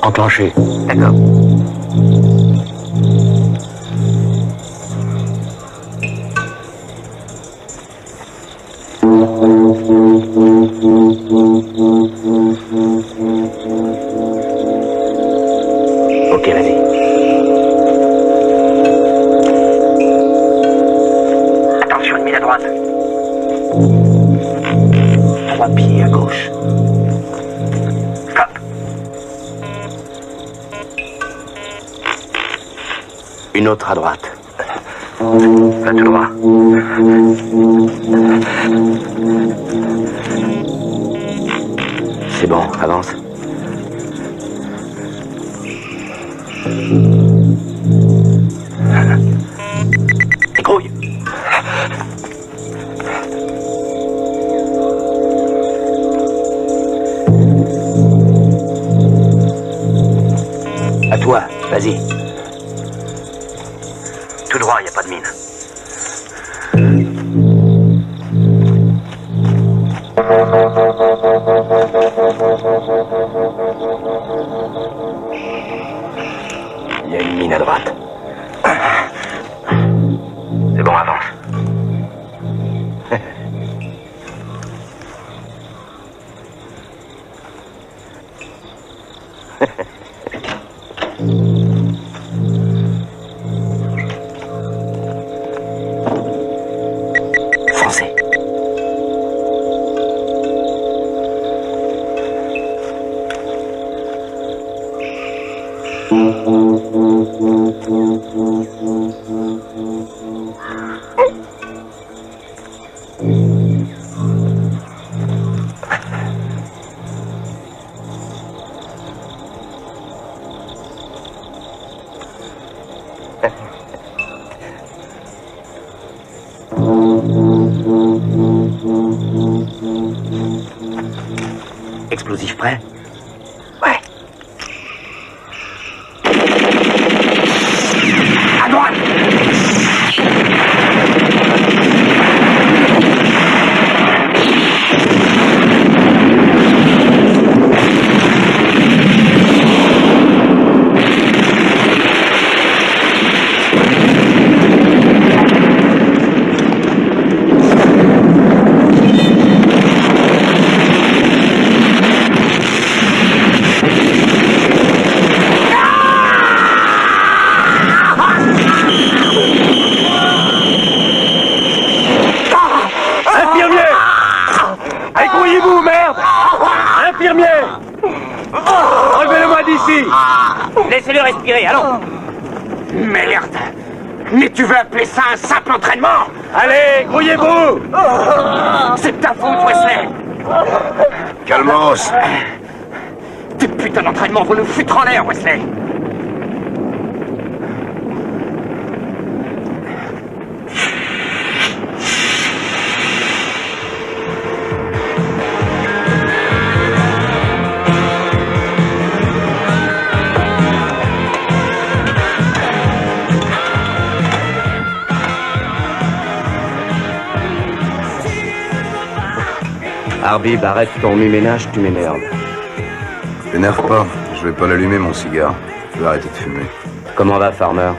Enclenché. D'accord. Ok, vas-y. Attention, une mine à droite. 3 pieds à gauche. Stop. Une autre à droite. Va tout droit. C'est bon, avance. Grouille. À toi, vas-y. Tout droit, y a pas de mine. Il y a une mine à droite. C'est bon, avance. Foncez. Explosif prêt? Ouais. À droite! Enlevez-le-moi d'ici! Laissez-le respirer, allons! Merde! Mais tu veux appeler ça un simple entraînement? Allez, grouillez-vous! C'est ta faute, Wesley! Calmos! Tes putains d'entraînements vont nous foutre en l'air, Wesley! Arbib, arrête ton ménage, tu m'énerves. T'énerve pas, je vais pas l'allumer mon cigare. Je vais arrêter de fumer. Comment va, Farmer?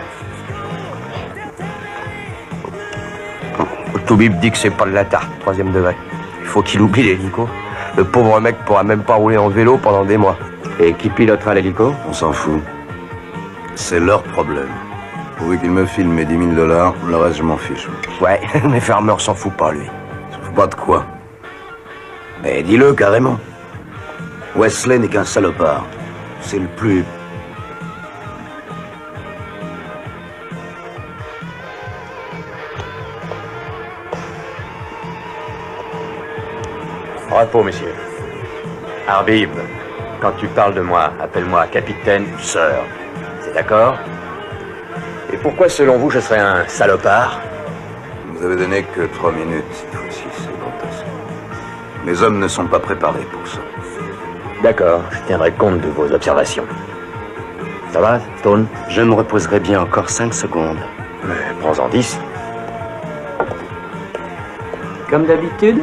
Toubib dit que c'est pas de la tarte, 3e degré. Il faut qu'il oublie l'hélico. Le pauvre mec pourra même pas rouler en vélo pendant des mois. Et qui pilotera l'hélico? On s'en fout. C'est leur problème. Pourvu qu'ils me filent mes $10 000, le reste je m'en fiche. Ouais, mais Farmer s'en fout pas, lui. S'en fout pas de quoi? Mais dis-le carrément. Wesley n'est qu'un salopard. C'est le plus... Repos, messieurs. Arbib, quand tu parles de moi, appelle-moi capitaine ou sœur. C'est d'accord? Et pourquoi, selon vous, je serais un salopard? Vous avez donné que 3 minutes cette fois-ci, c'est fantastique. Mes hommes ne sont pas préparés pour ça. D'accord, je tiendrai compte de vos observations. Ça va, Stone? Je me reposerai bien encore 5 secondes. Mais prends-en 10. Comme d'habitude,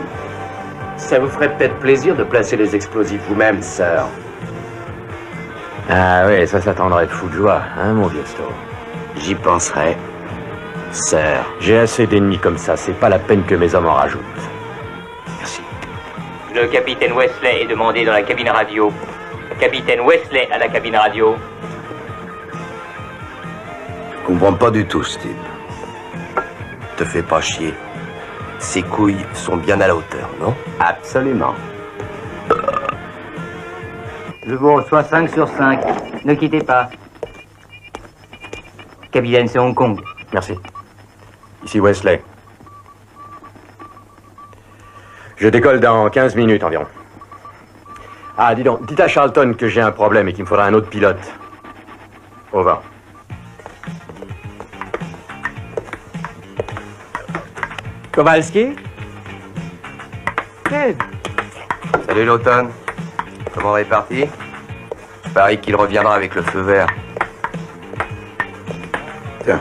ça vous ferait peut-être plaisir de placer les explosifs vous-même, sœur. Ah ouais, ça t'endrait de fou de joie, hein, mon vieux Sto. J'y penserai. Sir. J'ai assez d'ennemis comme ça, c'est pas la peine que mes hommes en rajoutent. Merci. Le capitaine Wesley est demandé dans la cabine radio. Capitaine Wesley à la cabine radio. Je comprends pas du tout, Steve. Te fais pas chier. Ses couilles sont bien à la hauteur, non? Absolument. Je vous reçois 5 sur 5. Ne quittez pas. Capitaine, c'est Hong Kong. Merci. Ici Wesley. Je décolle dans 15 minutes environ. Ah, dis donc, dites à Charlton que j'ai un problème et qu'il me faudra un autre pilote. Au revoir. Kowalski? Ted. Salut l'automne. Comment est parti? Je parie qu'il reviendra avec le feu vert. Tiens,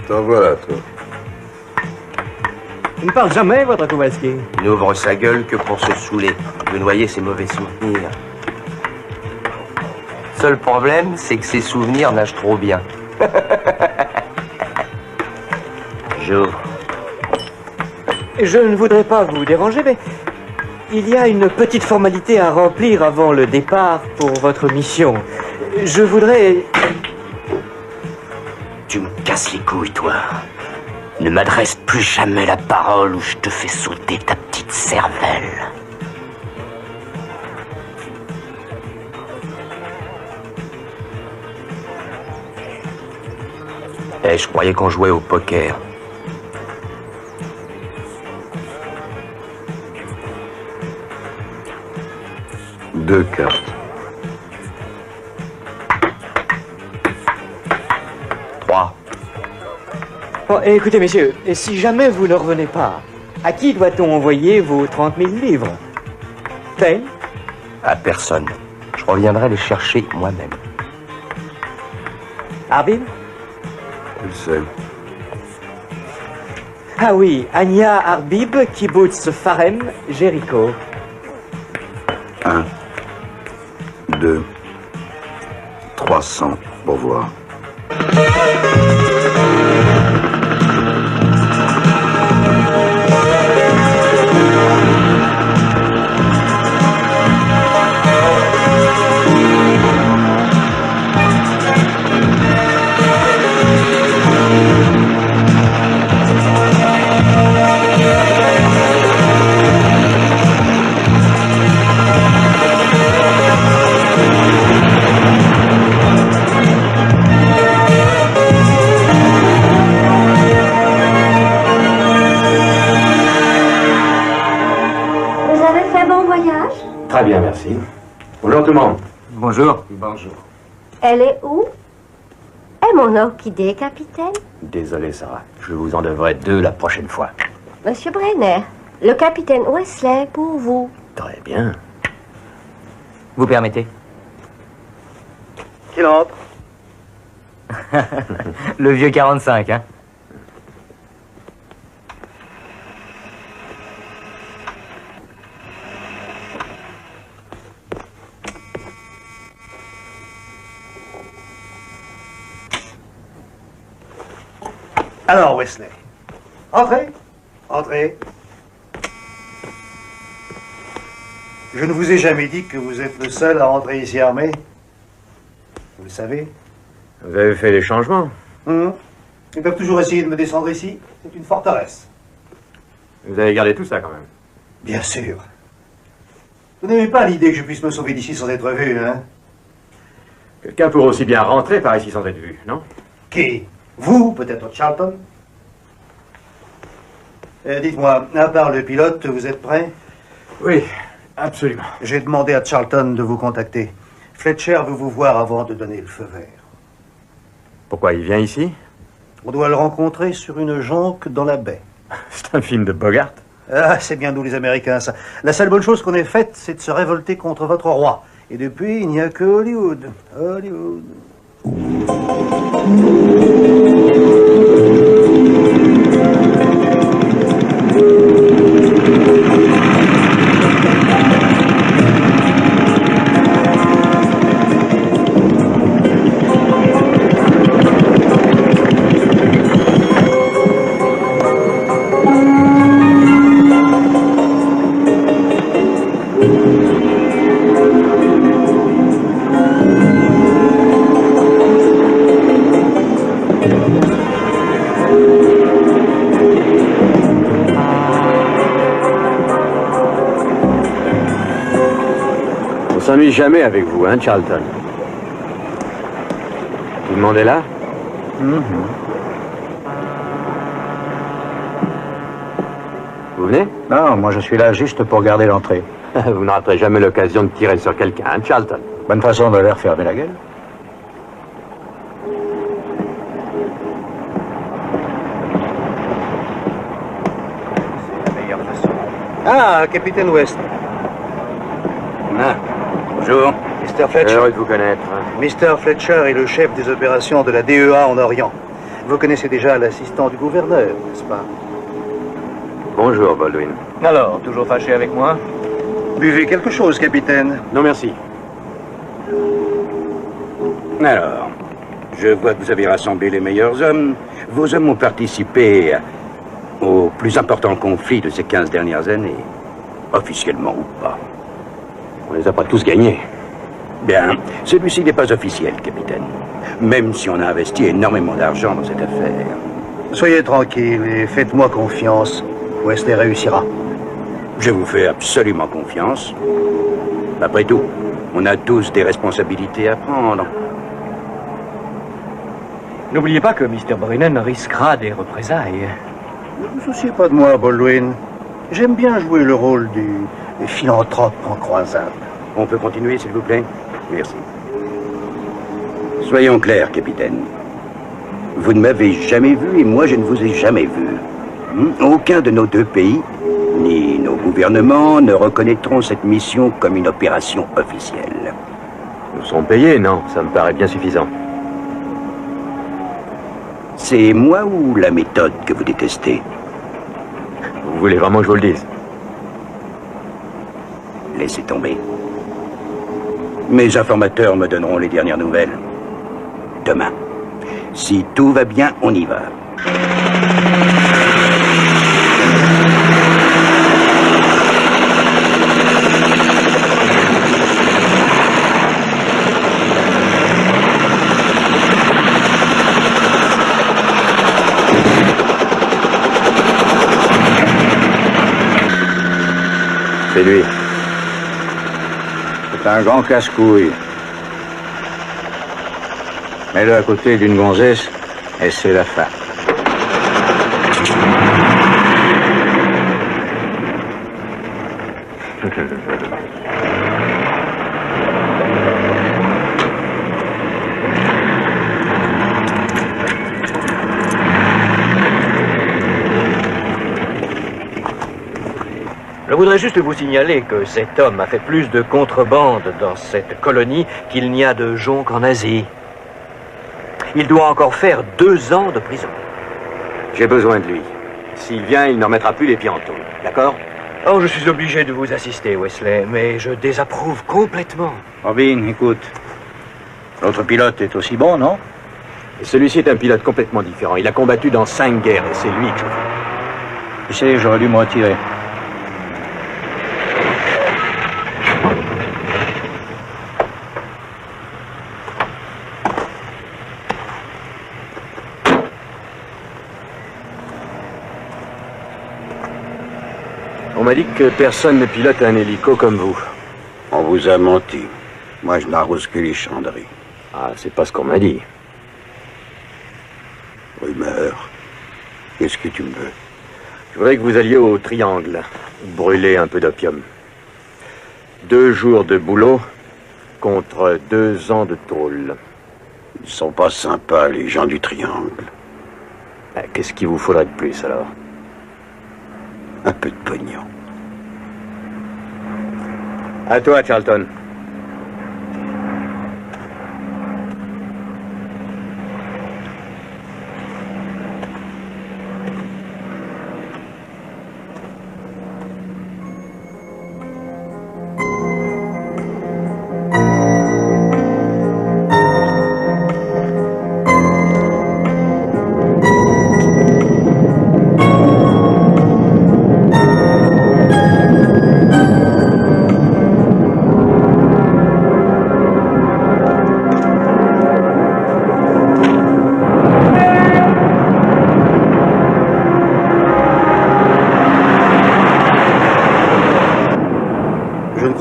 t'en voilà, toi. Il ne parle jamais, votre Kowalski. Il n'ouvre sa gueule que pour se saouler, de noyer ses mauvais souvenirs. Seul problème, c'est que ses souvenirs nagent trop bien. J'ouvre. Je ne voudrais pas vous déranger, mais il y a une petite formalité à remplir avant le départ pour votre mission. Je voudrais... Tu me casses les couilles, toi. Ne m'adresse plus jamais la parole ou je te fais sauter ta petite cervelle. Eh, je croyais qu'on jouait au poker. Deux cartes. 3. Bon, écoutez, messieurs, et si jamais vous ne revenez pas, à qui doit-on envoyer vos 30 000 livres? Payne? À personne. Je reviendrai les chercher moi-même. Arbib? Je sais. Ah oui, Anya Arbib, Kibbutz Farem, Jéricho. 1, 2, 300. Au revoir. Très bien, merci. Bonjour tout le monde. Bonjour. Bonjour. Elle est où? Est mon orchidée, capitaine? Désolé, Sarah. Je vous en devrai 2 la prochaine fois. Monsieur Brenner, le capitaine Wesley pour vous. Très bien. Vous permettez? Qu'il entre. Le vieux 45, hein? Alors, Wesley, entrez, entrez. Je ne vous ai jamais dit que vous êtes le seul à entrer ici armé. Vous le savez. Vous avez fait les changements. Ils peuvent toujours essayer de me descendre ici. C'est une forteresse. Vous avez gardé tout ça quand même. Bien sûr. Vous n'aimez pas l'idée que je puisse me sauver d'ici sans être vu, hein? Quelqu'un pourrait aussi bien rentrer par ici sans être vu, non? Qui? Vous, peut-être Charlton? Dites-moi, à part le pilote, vous êtes prêt? Oui, absolument. J'ai demandé à Charlton de vous contacter. Fletcher veut vous voir avant de donner le feu vert. Pourquoi il vient ici? On doit le rencontrer sur une jonque dans la baie. C'est un film de Bogart. Ah, c'est bien nous les Américains, ça. La seule bonne chose qu'on ait faite, c'est de se révolter contre votre roi. Et depuis, il n'y a que Hollywood. Hollywood. s'ennuie jamais avec vous, hein, Charlton? Tout le monde est là? Vous venez? Non, moi je suis là juste pour garder l'entrée. Vous n'aurez jamais l'occasion de tirer sur quelqu'un, hein, Charlton? Bonne façon de leur fermer la gueule. Ah, Capitaine West. Ah, bonjour. Mr. Fletcher. Heureux de vous connaître. Mr. Fletcher est le chef des opérations de la DEA en Orient. Vous connaissez déjà l'assistant du gouverneur, n'est-ce pas? Bonjour, Baldwin. Alors, toujours fâché avec moi? Buvez quelque chose, capitaine. Non, merci. Alors, je vois que vous avez rassemblé les meilleurs hommes. Vos hommes ont participé au plus important conflit de ces 15 dernières années. Officiellement ou pas. On les a pas tous gagnés. Bien, celui-ci n'est pas officiel, capitaine. Même si on a investi énormément d'argent dans cette affaire. Soyez tranquille et faites-moi confiance. Wesley réussira. Je vous fais absolument confiance. Après tout, on a tous des responsabilités à prendre. N'oubliez pas que Mr. Brennan risquera des représailles. Ne vous souciez pas de moi, Baldwin. J'aime bien jouer le rôle du philanthrope en croisade. On peut continuer, s'il vous plaît? Merci. Soyons clairs, capitaine. Vous ne m'avez jamais vu et moi je ne vous ai jamais vu. Aucun de nos deux pays, ni nos gouvernements, ne reconnaîtront cette mission comme une opération officielle. Nous sommes payés, non? Ça me paraît bien suffisant. C'est moi ou la méthode que vous détestez? Vous voulez vraiment que je vous le dise? Laissez tomber. Mes informateurs me donneront les dernières nouvelles. Demain. Si tout va bien, on y va. C'est lui. C'est un grand casse-couille. Mets-le à côté d'une gonzesse et c'est la fin. Je voudrais juste vous signaler que cet homme a fait plus de contrebande dans cette colonie qu'il n'y a de jonques en Asie. Il doit encore faire 2 ans de prison. J'ai besoin de lui. S'il vient, il n'en mettra plus les pieds en taule. D'accord? Oh, je suis obligé de vous assister, Wesley, mais je désapprouve complètement. Robin, écoute. L'autre pilote est aussi bon, non? Celui-ci est un pilote complètement différent. Il a combattu dans 5 guerres et c'est lui que je veux. Tu sais, j'aurais dû me retirer. On m'a dit que personne ne pilote un hélico comme vous. On vous a menti. Moi, je n'arrose que les chandries. Ah, c'est pas ce qu'on m'a dit. Rumeur. Qu'est-ce que tu me veux? Je voudrais que vous alliez au Triangle, brûler un peu d'opium. 2 jours de boulot contre 2 ans de tôle. Ils sont pas sympas, les gens du Triangle. Qu'est-ce qu'il vous faudrait de plus, alors? Un peu de pognon. À toi, Charlton.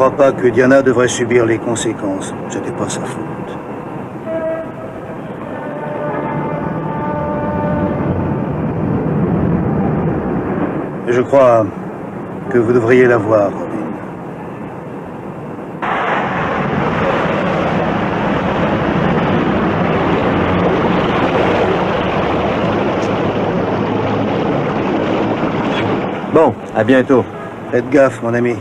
crois pas que Diana devrait subir les conséquences. Ce n'est pas sa faute. Je crois que vous devriez la voir, Robin. Bon, à bientôt. Faites gaffe, mon ami.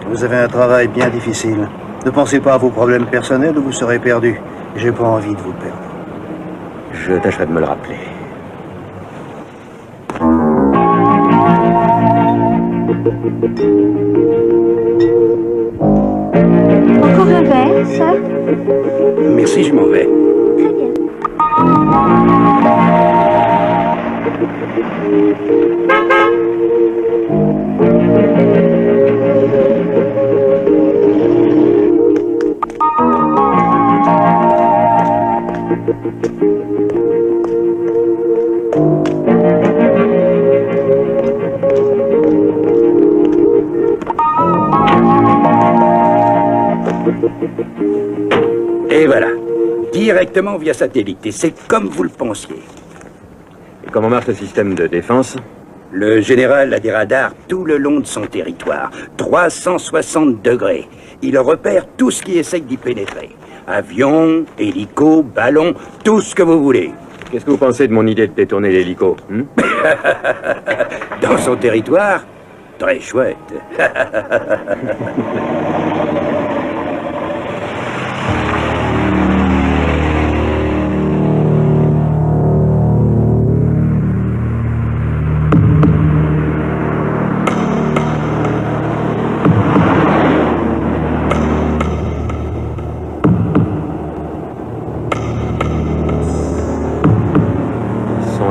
Vous avez un travail bien difficile. Ne pensez pas à vos problèmes personnels ou vous serez perdu. J'ai pas envie de vous perdre. Je tâcherai de me le rappeler. Encore un verre, ça? Merci, je m'en vais. Très bien. Et voilà. Directement via satellite. Et c'est comme vous le pensiez. Et comment marche le système de défense? Le général a des radars tout le long de son territoire. 360 degrés. Il repère tout ce qui essaye d'y pénétrer. Avions, hélicos, ballons, tout ce que vous voulez. Qu'est-ce que vous pensez de mon idée de détourner l'hélico? Dans son territoire? Très chouette.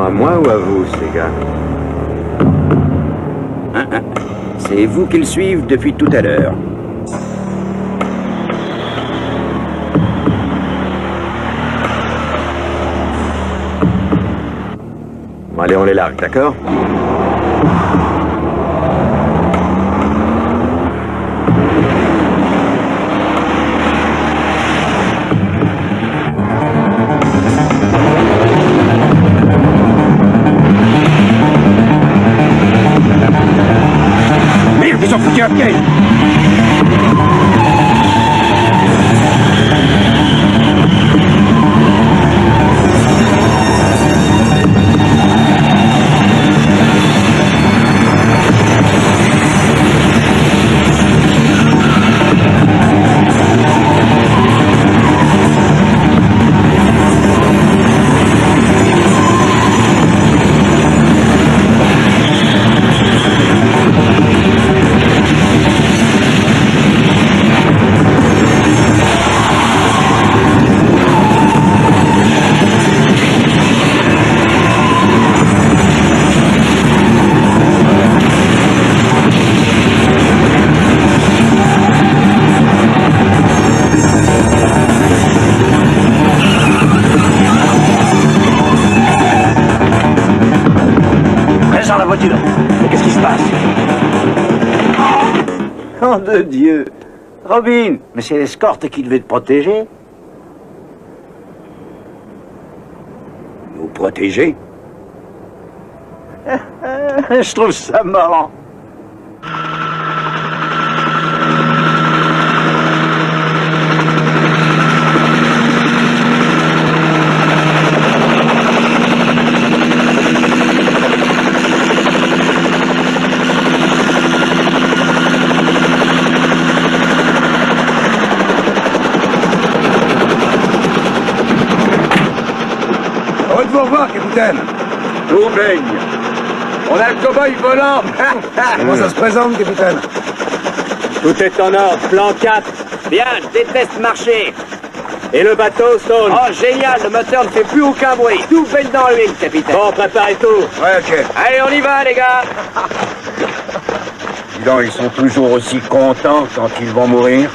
À moi ou à vous, ces gars? C'est vous qu'ils suivent depuis tout à l'heure. Bon, allez, on les largue, d'accord? Ils ont foutu un piège. Mais qu'est-ce qui se passe? Nom de Dieu! Robin, mais c'est l'escorte qui devait te protéger. Nous protéger? Je trouve ça marrant. Heureux de vous revoir, capitaine. Tout baigne. On a le cow-boy volant. Comment ça se présente, capitaine? Tout est en ordre, plan 4. Bien, je déteste marcher. Et le bateau, Stone? Oh, génial, le moteur ne fait plus aucun bruit. Tout baigne dans l'huile, capitaine. Bon, préparez tout. Ouais, ok. Allez, on y va, les gars. Dis donc, ils sont toujours aussi contents quand ils vont mourir.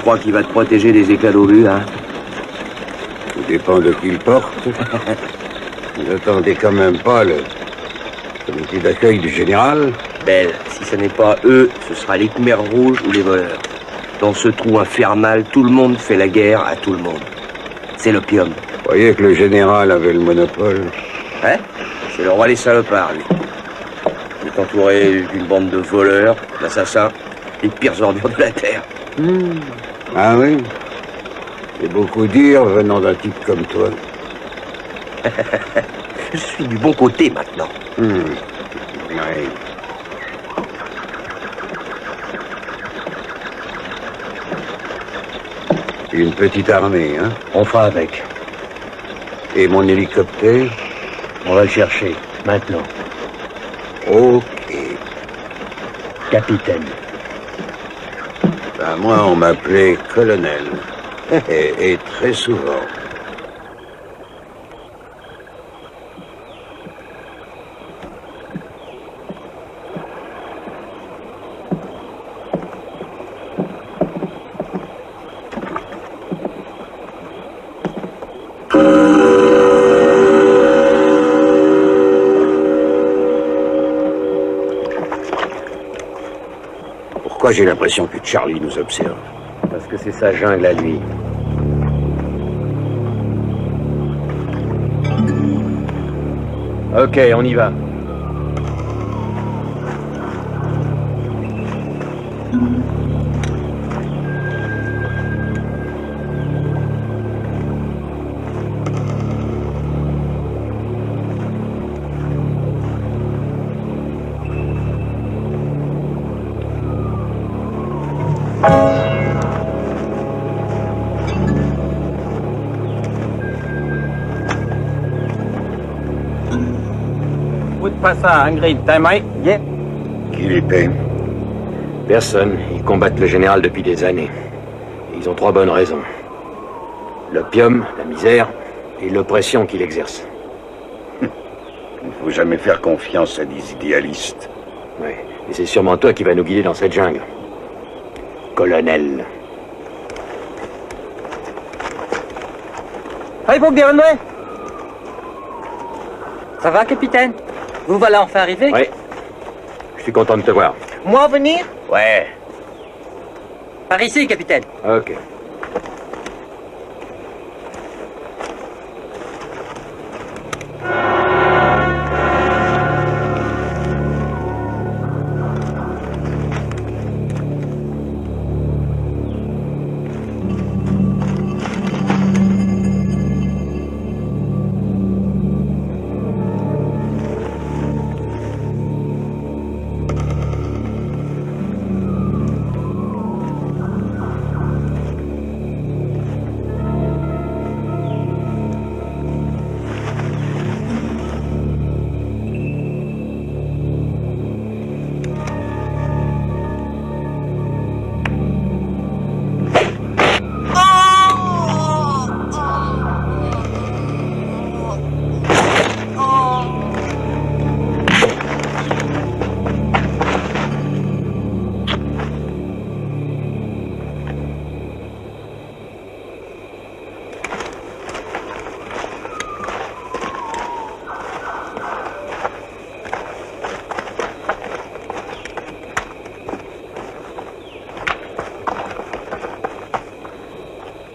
crois qu'il va te protéger des éclats d'obus, hein? Tout dépend de qui le porte. Vous attendez quand même pas le comité d'accueil du général? Belle, si ce n'est pas eux, ce sera les Khmers rouges ou les voleurs. Dans ce trou infernal, tout le monde fait la guerre à tout le monde. C'est l'opium. Vous croyez que le général avait le monopole? Hein? C'est le roi des salopards, lui. Il est entouré d'une bande de voleurs, d'assassins, les pires ordures de la Terre. Ah oui? C'est beaucoup dire venant d'un type comme toi. Je suis du bon côté maintenant. Oui. Une petite armée, hein? On fera avec. Et mon hélicoptère? On va le chercher, maintenant. Ok. Capitaine. Ben, moi, on m'appelait colonel. Et très souvent. Pourquoi j'ai l'impression que Charlie nous observe? Parce que c'est sa jungle à lui. Ok, on y va. Pas ça, Ingrid, t'as aimé? Yeah. Qui les paie? Personne. Ils combattent le général depuis des années. Et ils ont 3 bonnes raisons. L'opium, la misère et l'oppression qu'il exerce. Il ne faut jamais faire confiance à des idéalistes. Oui. Et c'est sûrement toi qui vas nous guider dans cette jungle. Colonel. Hey, vous Guérenouet! Ça va, capitaine? Vous voilà enfin arrivé? Oui. Je suis content de te voir. Moi venir? Ouais. Par ici, capitaine. Ok.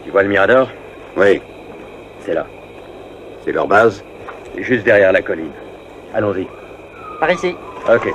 Tu vois le Mirador? Oui. C'est là. C'est leur base? C'est juste derrière la colline. Allons-y. Par ici. Ok.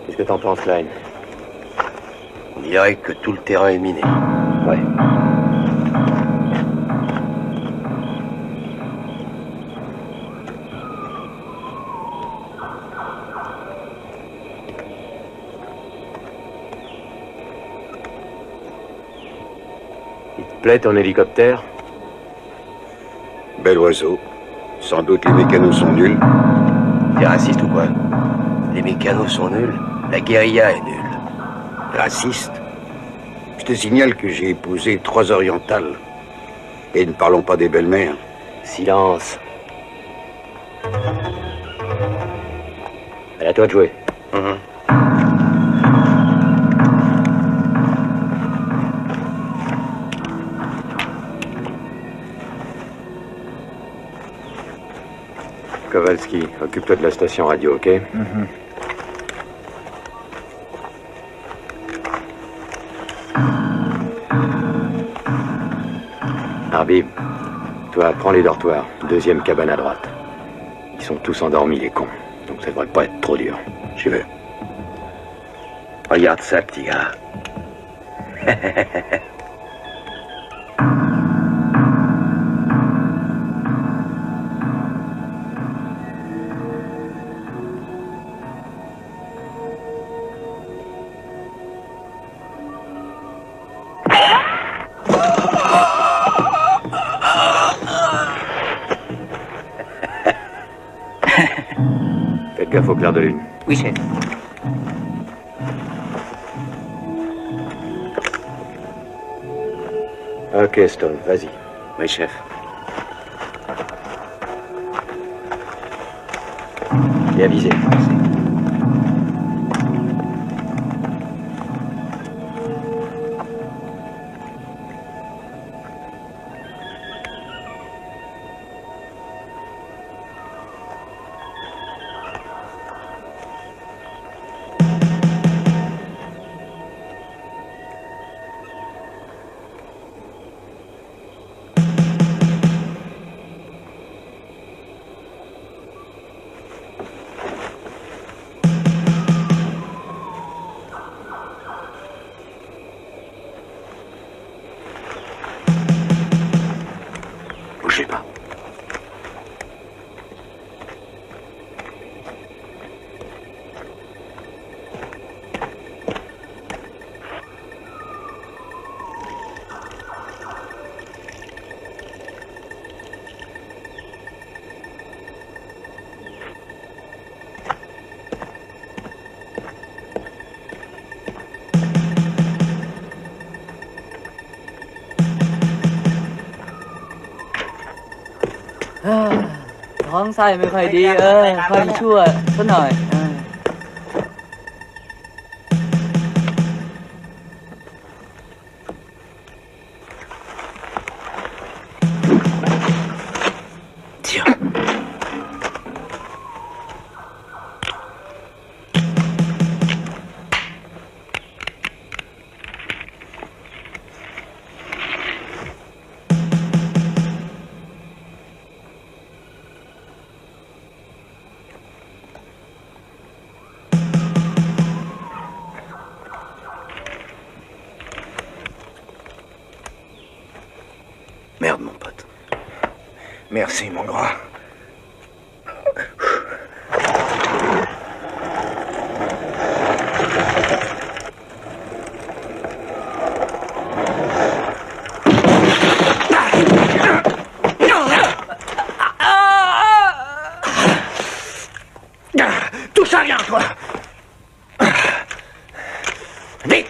Qu'est-ce que t'en penses, Klein? On dirait que tout le terrain est miné. Ouais. Il te plaît ton hélicoptère? Bel oiseau. Sans doute les mécanos sont nuls. T'es raciste ou quoi? Les mécanos sont nuls. La guérilla est nulle. Raciste? Je te signale que j'ai épousé 3 orientales. Et ne parlons pas des belles-mères. Silence. À toi de jouer. Kowalski, occupe-toi de la station radio, ok? Arbib, toi, prends les dortoirs. 2e cabane à droite. Ils sont tous endormis, les cons. Donc ça devrait pas être trop dur. J'y vais. Regarde ça, petit gars. Faites gaffe au clair de lune. Oui, chef. Ok, Stone, vas-y. Oui, chef. Bien visé. Bougez pas. Thoáng sai mới phải đi phải chua tốt rồi. Merde, mon pote. Merci, mon grand. Touche à rien, toi. Vite.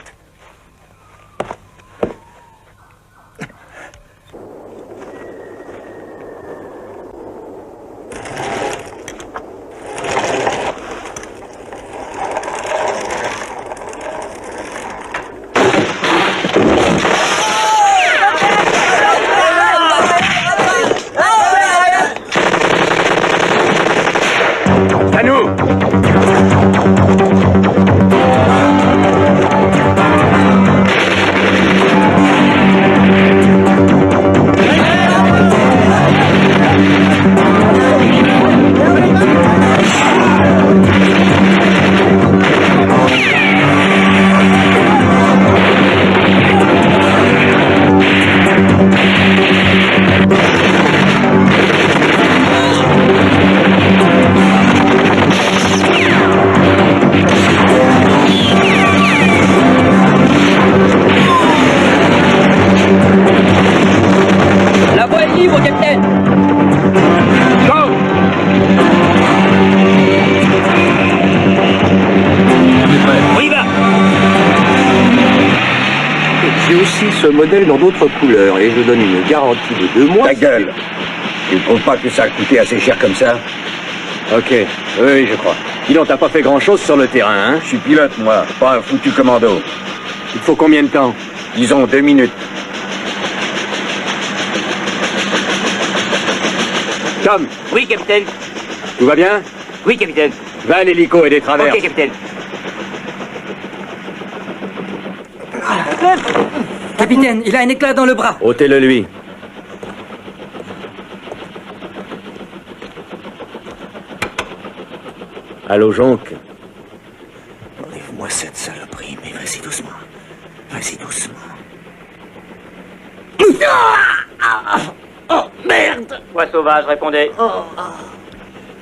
À nous. La voie est libre, capitaine. Go. aussi ce modèle dans d'autres couleurs et je donne une garantie de 2 mois. Ta gueule. Tu ne trouves pas que ça a coûté assez cher comme ça? Ok, oui, je crois. Dis donc, t'as pas fait grand-chose sur le terrain, hein? Je suis pilote, moi, pas un foutu commando. Il faut combien de temps? Disons 2 minutes. Tom, Oui, capitaine. tout va bien? Oui, capitaine. Va à l'hélico et des travers. Ok, capitaine. Capitaine, il a un éclat dans le bras. Ôtez-le lui. Allô, Jonque? Enlève-moi cette saloperie, mais vas-y doucement. Vas-y doucement. Oh, merde! Voix sauvage, répondez.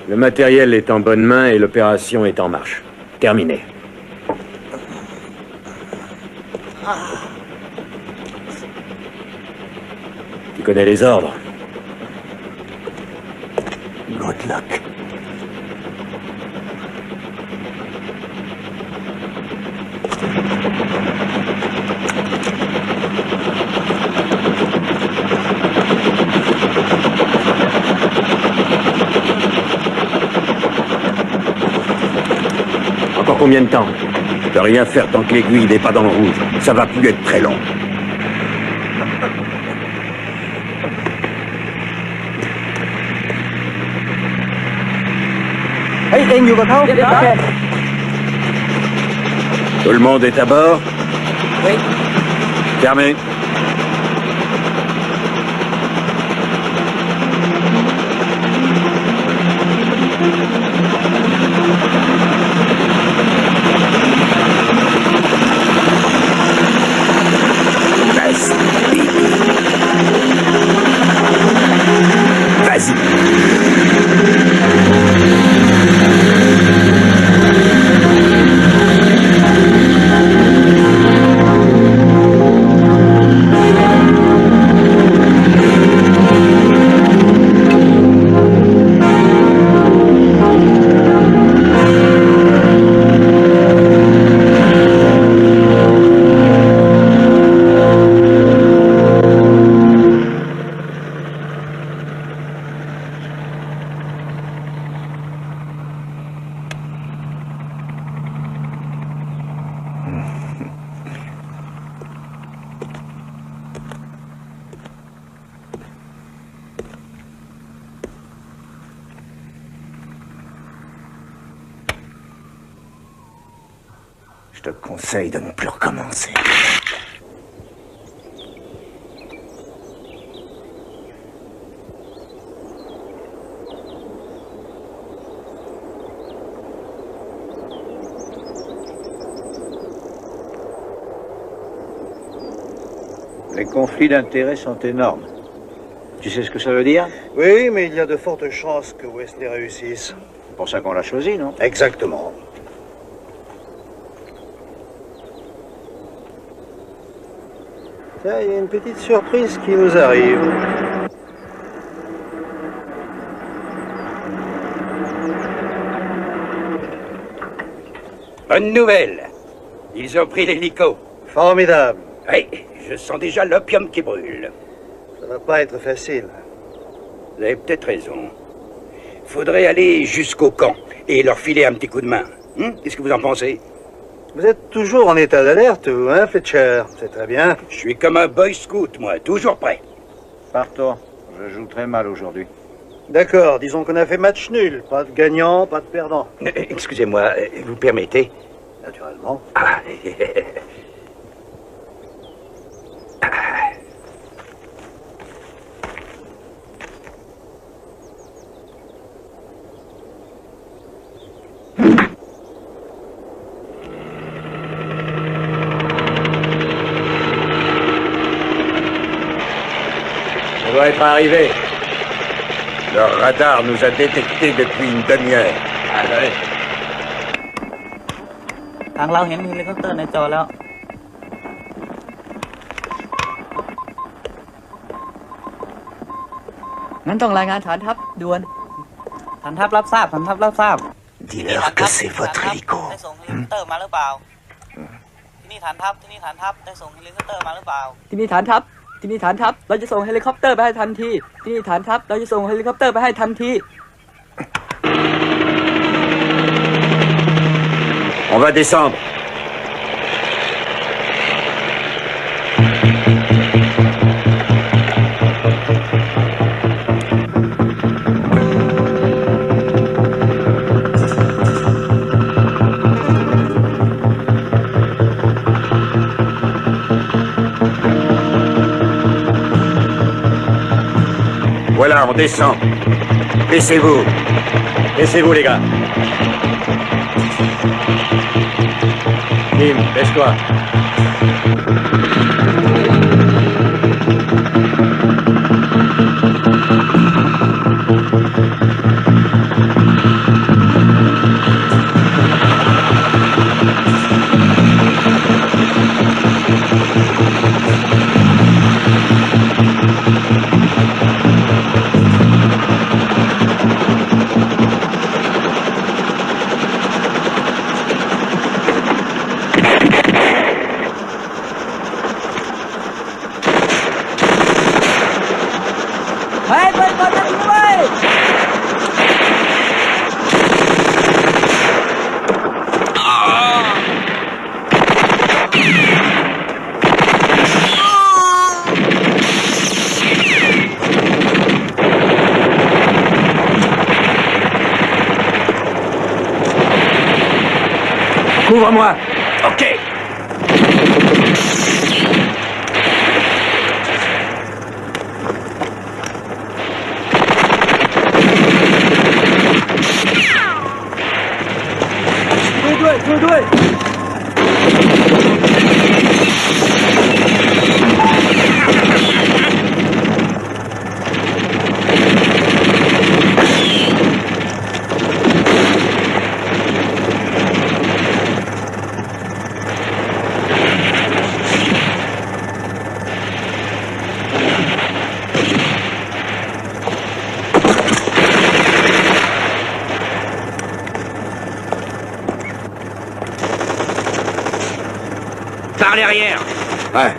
Le matériel est en bonne main et l'opération est en marche. Terminé. Tu connais les ordres? Good luck. Encore combien de temps? Je peux rien faire tant que l'aiguille n'est pas dans le rouge. Ça va plus être très long. Tout le monde est à bord? Oui. Fermé. Vas-y. Je te conseille de ne plus recommencer. Les conflits d'intérêts sont énormes. Tu sais ce que ça veut dire? Oui, mais il y a de fortes chances que Wesley réussisse. C'est pour ça qu'on l'a choisi, non? Exactement. Tiens, il y a une petite surprise qui nous arrive. Bonne nouvelle. Ils ont pris l'hélico. Formidable. Oui, je sens déjà l'opium qui brûle. Ça va pas être facile. Vous avez peut-être raison. Faudrait aller jusqu'au camp et leur filer un petit coup de main. Qu'est-ce que vous en pensez? Vous êtes toujours en état d'alerte, vous, hein, Fletcher? C'est très bien. Je suis comme un boy scout, moi, toujours prêt. Partons. Je joue très mal aujourd'hui. D'accord, disons qu'on a fait match nul. Pas de gagnant, pas de perdant. Excusez-moi, vous permettez? Naturellement. Ah. On doit être arrivé. Leur radar nous a détectés depuis une demi-heure. Allez. ทางเราเห็นเฮลิคอปเตอร์ในจอแล้ว งั้นต้องรายงานฐานทัพด่วนฐานทัพรับทราบฐานทัพรับทราบ Dis-leur que c'est votre hélico. ได้ส่งเฮลิคอปเตอร์มาหรือเปล่าที่นี่ ฐานทัพได้ส่งเฮลิคอปเตอร์มาหรือเปล่าที่นี่ฐานทัพเราจะส่งเฮลิคอปเตอร์ไปให้ทันทีที่นี่ฐานทัพเราจะส่งเฮลิคอปเตอร์ไปให้ทันที On va descendre. Voilà, on descend. Baissez-vous. Baissez-vous, les gars. Kim, baisse-toi. Couvre-moi. Ok. Due. Par derrière. Ouais.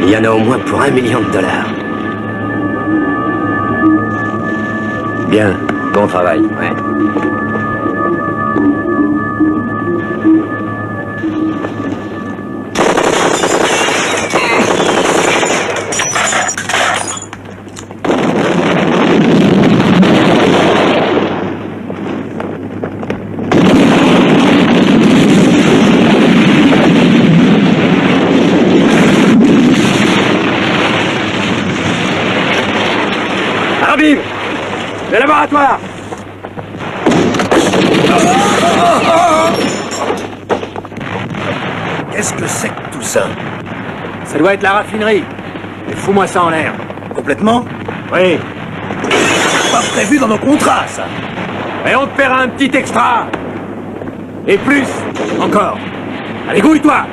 Il y en a au moins pour $1 million. Bien, bon travail. Ouais. Le laboratoire! Qu'est-ce que c'est que tout ça? Ça doit être la raffinerie. Mais fous-moi ça en l'air. Complètement? Oui. Pas prévu dans nos contrats, ça. Et on te paiera un petit extra. Et plus, encore. Allez, gouille-toi!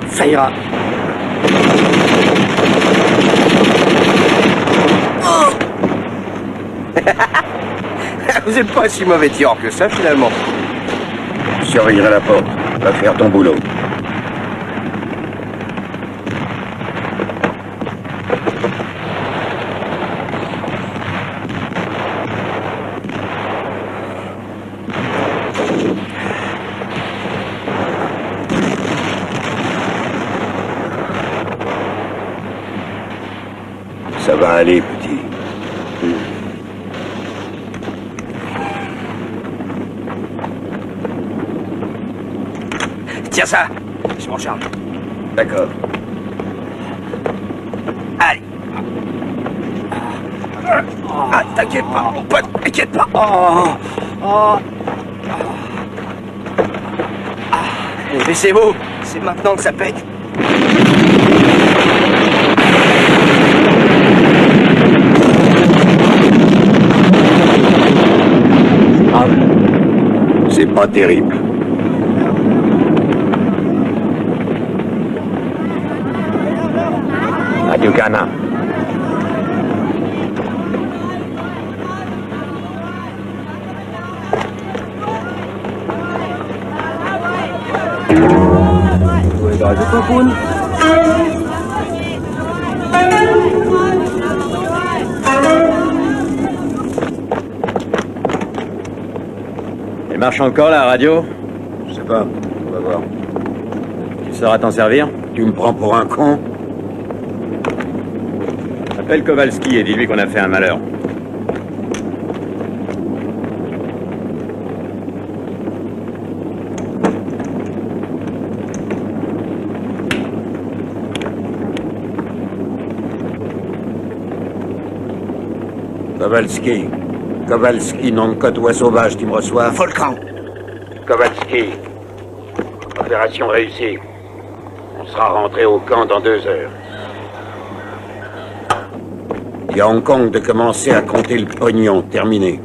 Ça ira. Vous n'êtes pas si mauvais tireur que ça, finalement. Je surveillerai la porte. Va faire ton boulot. Ça va aller, petit. Tiens ça, je m'en charge. D'accord. Allez. Ah, t'inquiète pas, mon pote, t'inquiète pas. Mais c'est beau, c'est maintenant que ça pète. C'est pas terrible. Radio Ghana. Elle marche encore la radio? Je sais pas, on va voir. Tu sauras t'en servir? Tu me prends pour un con? Appelle Kowalski et dis-lui qu'on a fait un malheur. Kowalski. Kowalski, nom de côte sauvage, tu me reçois? Volcan. Kowalski. Opération réussie. On sera rentré au camp dans 2 heures. Dis à Hong Kong de commencer à compter le pognon. Terminé.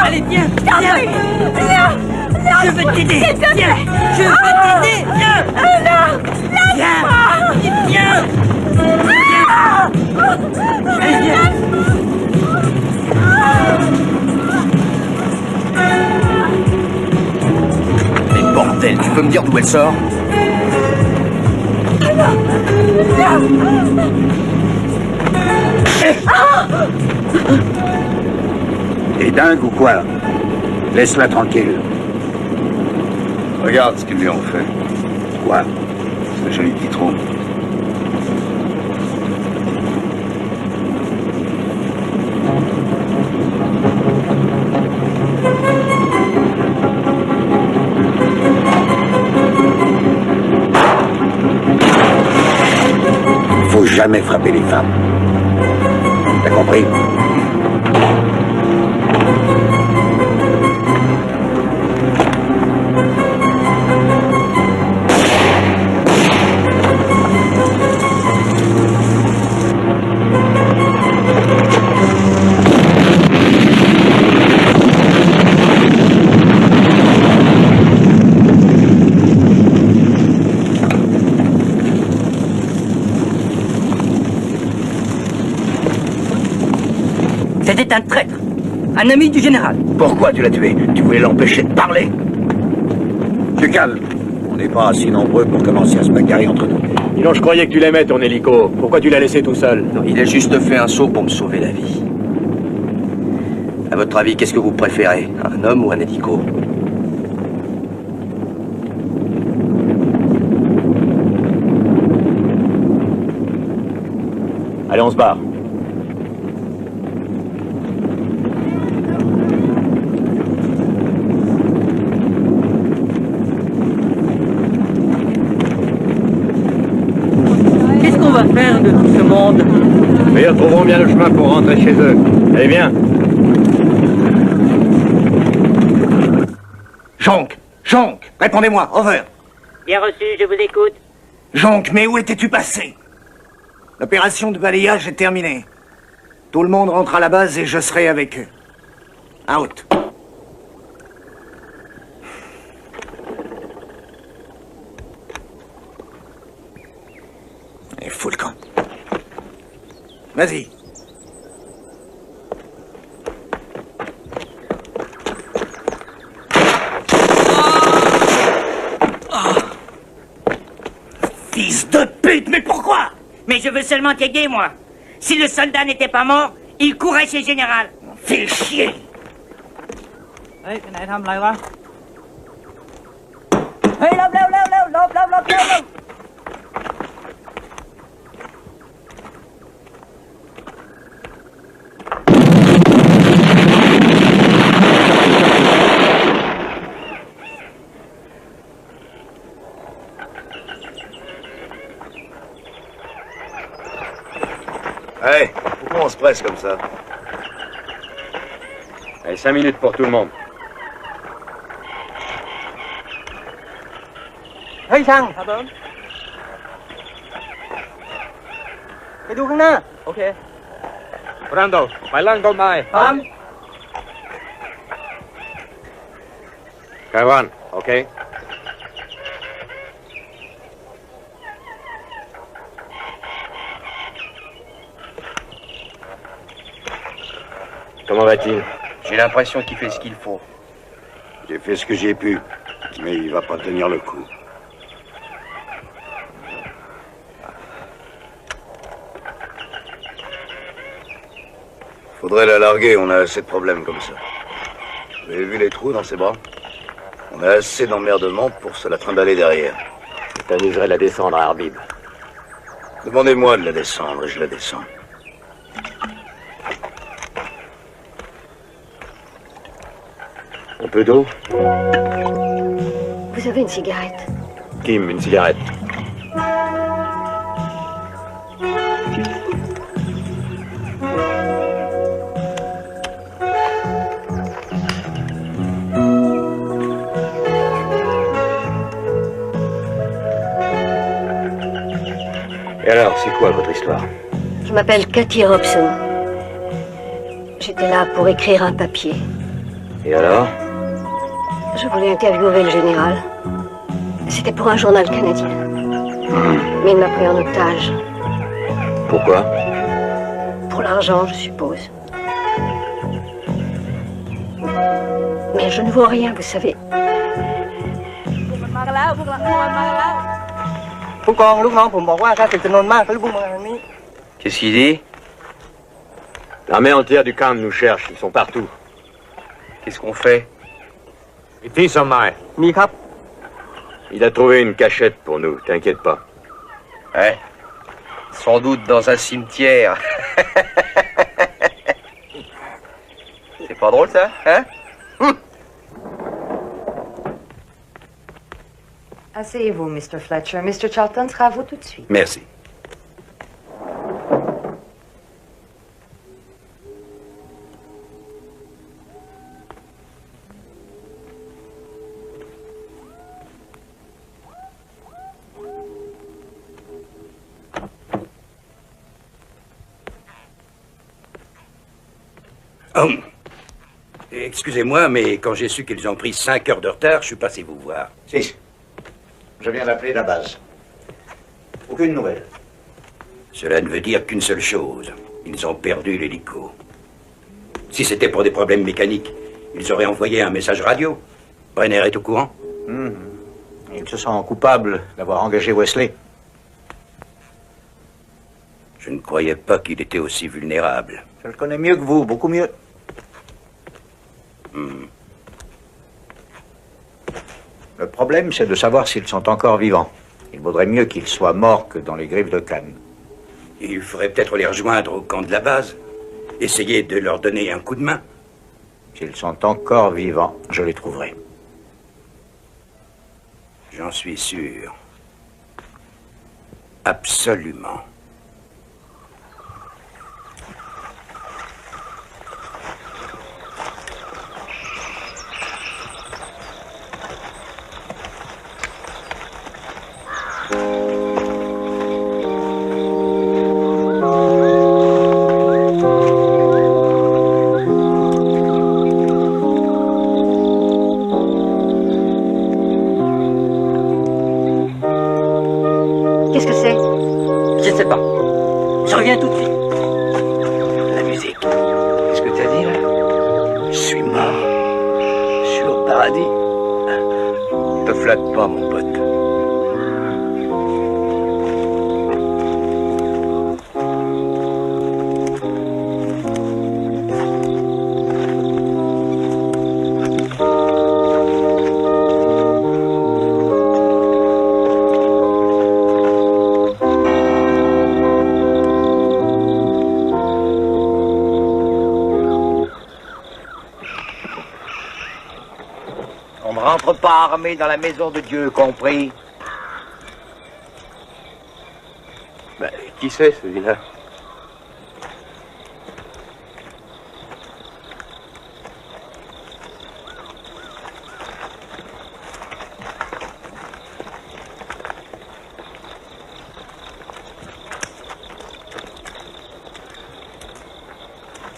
Allez, viens, viens. Je veux t'aider. Viens, je veux t'aider. Viens. Viens. Viens. Viens. Mais bordel, tu peux me dire d'où elle sort? T'es dingue ou quoi? Laisse-la tranquille. Regarde ce qu'ils lui ont fait. Quoi? Ce joli petit trou. Faut jamais frapper les femmes. T'as compris? C'était un traître, un ami du général. Pourquoi tu l'as tué? Tu voulais l'empêcher de parler? Tu calmes. On n'est pas assez nombreux pour commencer à se bagarrer entre nous. Sinon, je croyais que tu l'aimais, ton hélico. Pourquoi tu l'as laissé tout seul? Non, il a juste fait un saut pour me sauver la vie. À votre avis, qu'est-ce que vous préférez? Un homme ou un hélico? Allez, on se barre. Qu'est-ce qu'on va faire de tout ce monde? Mais ils trouveront bien le chemin pour rentrer chez eux. Allez, viens. Jonk, répondez-moi, over. Bien reçu, je vous écoute. Jonk, mais où étais-tu passé? L'opération de balayage est terminée. Tout le monde rentre à la base et je serai avec eux. Out. Et fous le camp. Vas-y. Fils de pute, mais pourquoi? Mais je veux seulement t'aider, moi. Si le soldat n'était pas mort, il courait chez le général. Fais chier. เฮ้ยไปไหนทำอะไรวะ เฮ้ยเร็วหลบ Hey, pourquoi on se presse comme ça? Allez, 5 minutes pour tout le monde. เฮ้ยช่างครับผมไปดูข้างหน้าโอเค Brando, bailan con mai. ครับ Caruan, ok? Comment va-t-il? J'ai l'impression qu'il fait ce qu'il faut. J'ai fait ce que j'ai pu, mais il va pas tenir le coup. Faudrait la larguer, on a assez de problèmes comme ça. Vous avez vu les trous dans ses bras? On a assez d'emmerdement pour se la trimballer derrière. Ça t'amuserait de la descendre à Arbib. Demandez-moi de la descendre et je la descends. Un peu d'eau? Vous avez une cigarette? Kim, une cigarette. Et alors, c'est quoi votre histoire? Je m'appelle Cathy Robson. J'étais là pour écrire un papier. Et alors? Je voulais interviewer le général. C'était pour un journal canadien. Mais il m'a pris en otage. Pourquoi? Pour l'argent, je suppose. Mais je ne vois rien, vous savez. มากันแล้วพวกเรามากันแล้วผู้กองลูกน้องผมบอกว่าถ้าเป็นจำนวนมากก็รีบพุ่งมาทางนี้ Qu'est-ce qu'il dit? L'armée entière du camp nous cherche, ils sont partout. Qu'est-ce qu'on fait? Ici, Sommeil. มีครับ Il a trouvé une cachette pour nous, t'inquiète pas. Ouais. Sans doute dans un cimetière. C'est pas drôle, ça, hein? Asseyez-vous, Mr. Fletcher. Mr. Charlton sera à vous tout de suite. Merci. Oh. Excusez-moi, mais quand j'ai su qu'ils ont pris 5 heures de retard, je suis passé vous voir. 6. Je viens d'appeler la base. Aucune nouvelle. Cela ne veut dire qu'une seule chose. Ils ont perdu l'hélico. Si c'était pour des problèmes mécaniques, ils auraient envoyé un message radio. Brenner est au courant? Ils se sentent coupables d'avoir engagé Wesley. Je ne croyais pas qu'il était aussi vulnérable. Je le connais mieux que vous, beaucoup mieux. Le problème, c'est de savoir s'ils sont encore vivants. Il vaudrait mieux qu'ils soient morts que dans les griffes de Cannes. Il faudrait peut-être les rejoindre au camp de la base. Essayer de leur donner un coup de main. S'ils sont encore vivants, je les trouverai. J'en suis sûr. Absolument. Qu'est-ce que c'est? Je sais pas. Je reviens tout de suite. La musique. Qu'est-ce que t'as dit, là? Je suis mort. Je suis au paradis. Te flatte pas, mon pote. On ne rentre pas armé dans la maison de Dieu, compris? Ben, qui c'est, celui-là?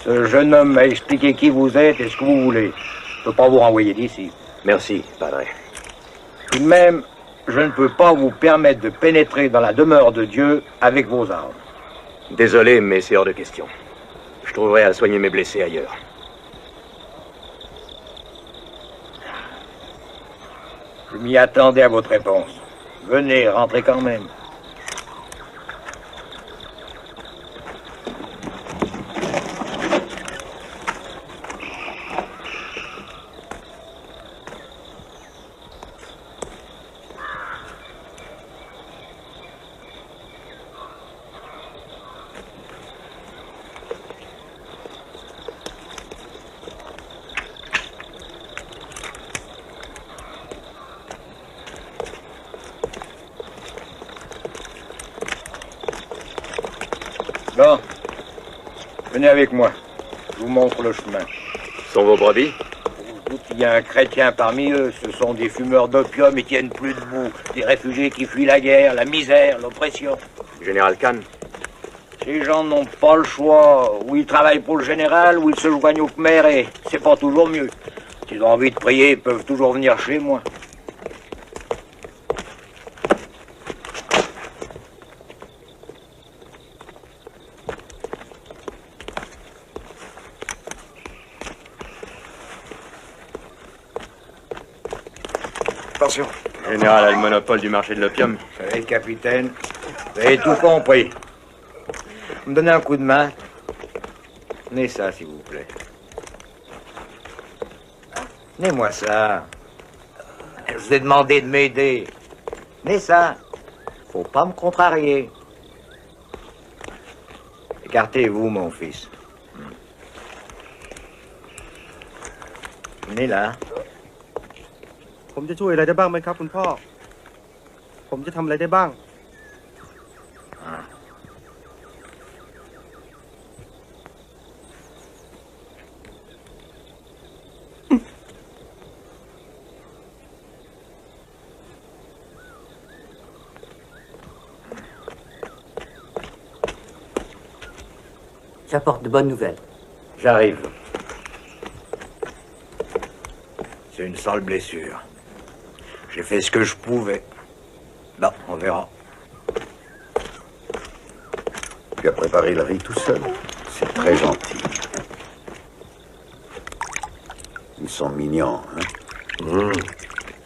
Ce jeune homme m'a expliqué qui vous êtes et ce que vous voulez. Je ne peux pas vous renvoyer d'ici. Merci, padre. Tout de même, je ne peux pas vous permettre de pénétrer dans la demeure de Dieu avec vos armes. Désolé, mais c'est hors de question. Je trouverai à soigner mes blessés ailleurs. Je m'y attendais à votre réponse. Venez, rentrez quand même. Bon, venez avec moi. Je vous montre le chemin. Ce sont vos brebis? Il y a un chrétien parmi eux. Ce sont des fumeurs d'opium, ils tiennent plus debout. Des réfugiés qui fuient la guerre, la misère, l'oppression. Général Khan? Ces gens n'ont pas le choix. Ou ils travaillent pour le général, ou ils se joignent au Khmer, et c'est pas toujours mieux. S'ils ont envie de prier, ils peuvent toujours venir chez moi. Attention. Le général a le monopole du marché de l'opium. Vous savez, capitaine, vous avez tout compris. Vous me donnez un coup de main. Tenez ça, s'il vous plaît. Tenez-moi ça. Je vous ai demandé de m'aider. Mais ça, faut pas me contrarier. Écartez-vous, mon fils. Venez là. ผมจะช่วยอะไรได้บ้างไหมครับคุณพ่อ ผมจะทำอะไรได้บ้าง J'apporte de bonnes nouvelles. J'arrive. C'est une sale blessure. J'ai fait ce que je pouvais. Bon, on verra. Tu as préparé le riz tout seul. C'est très gentil. Ils sont mignons, hein?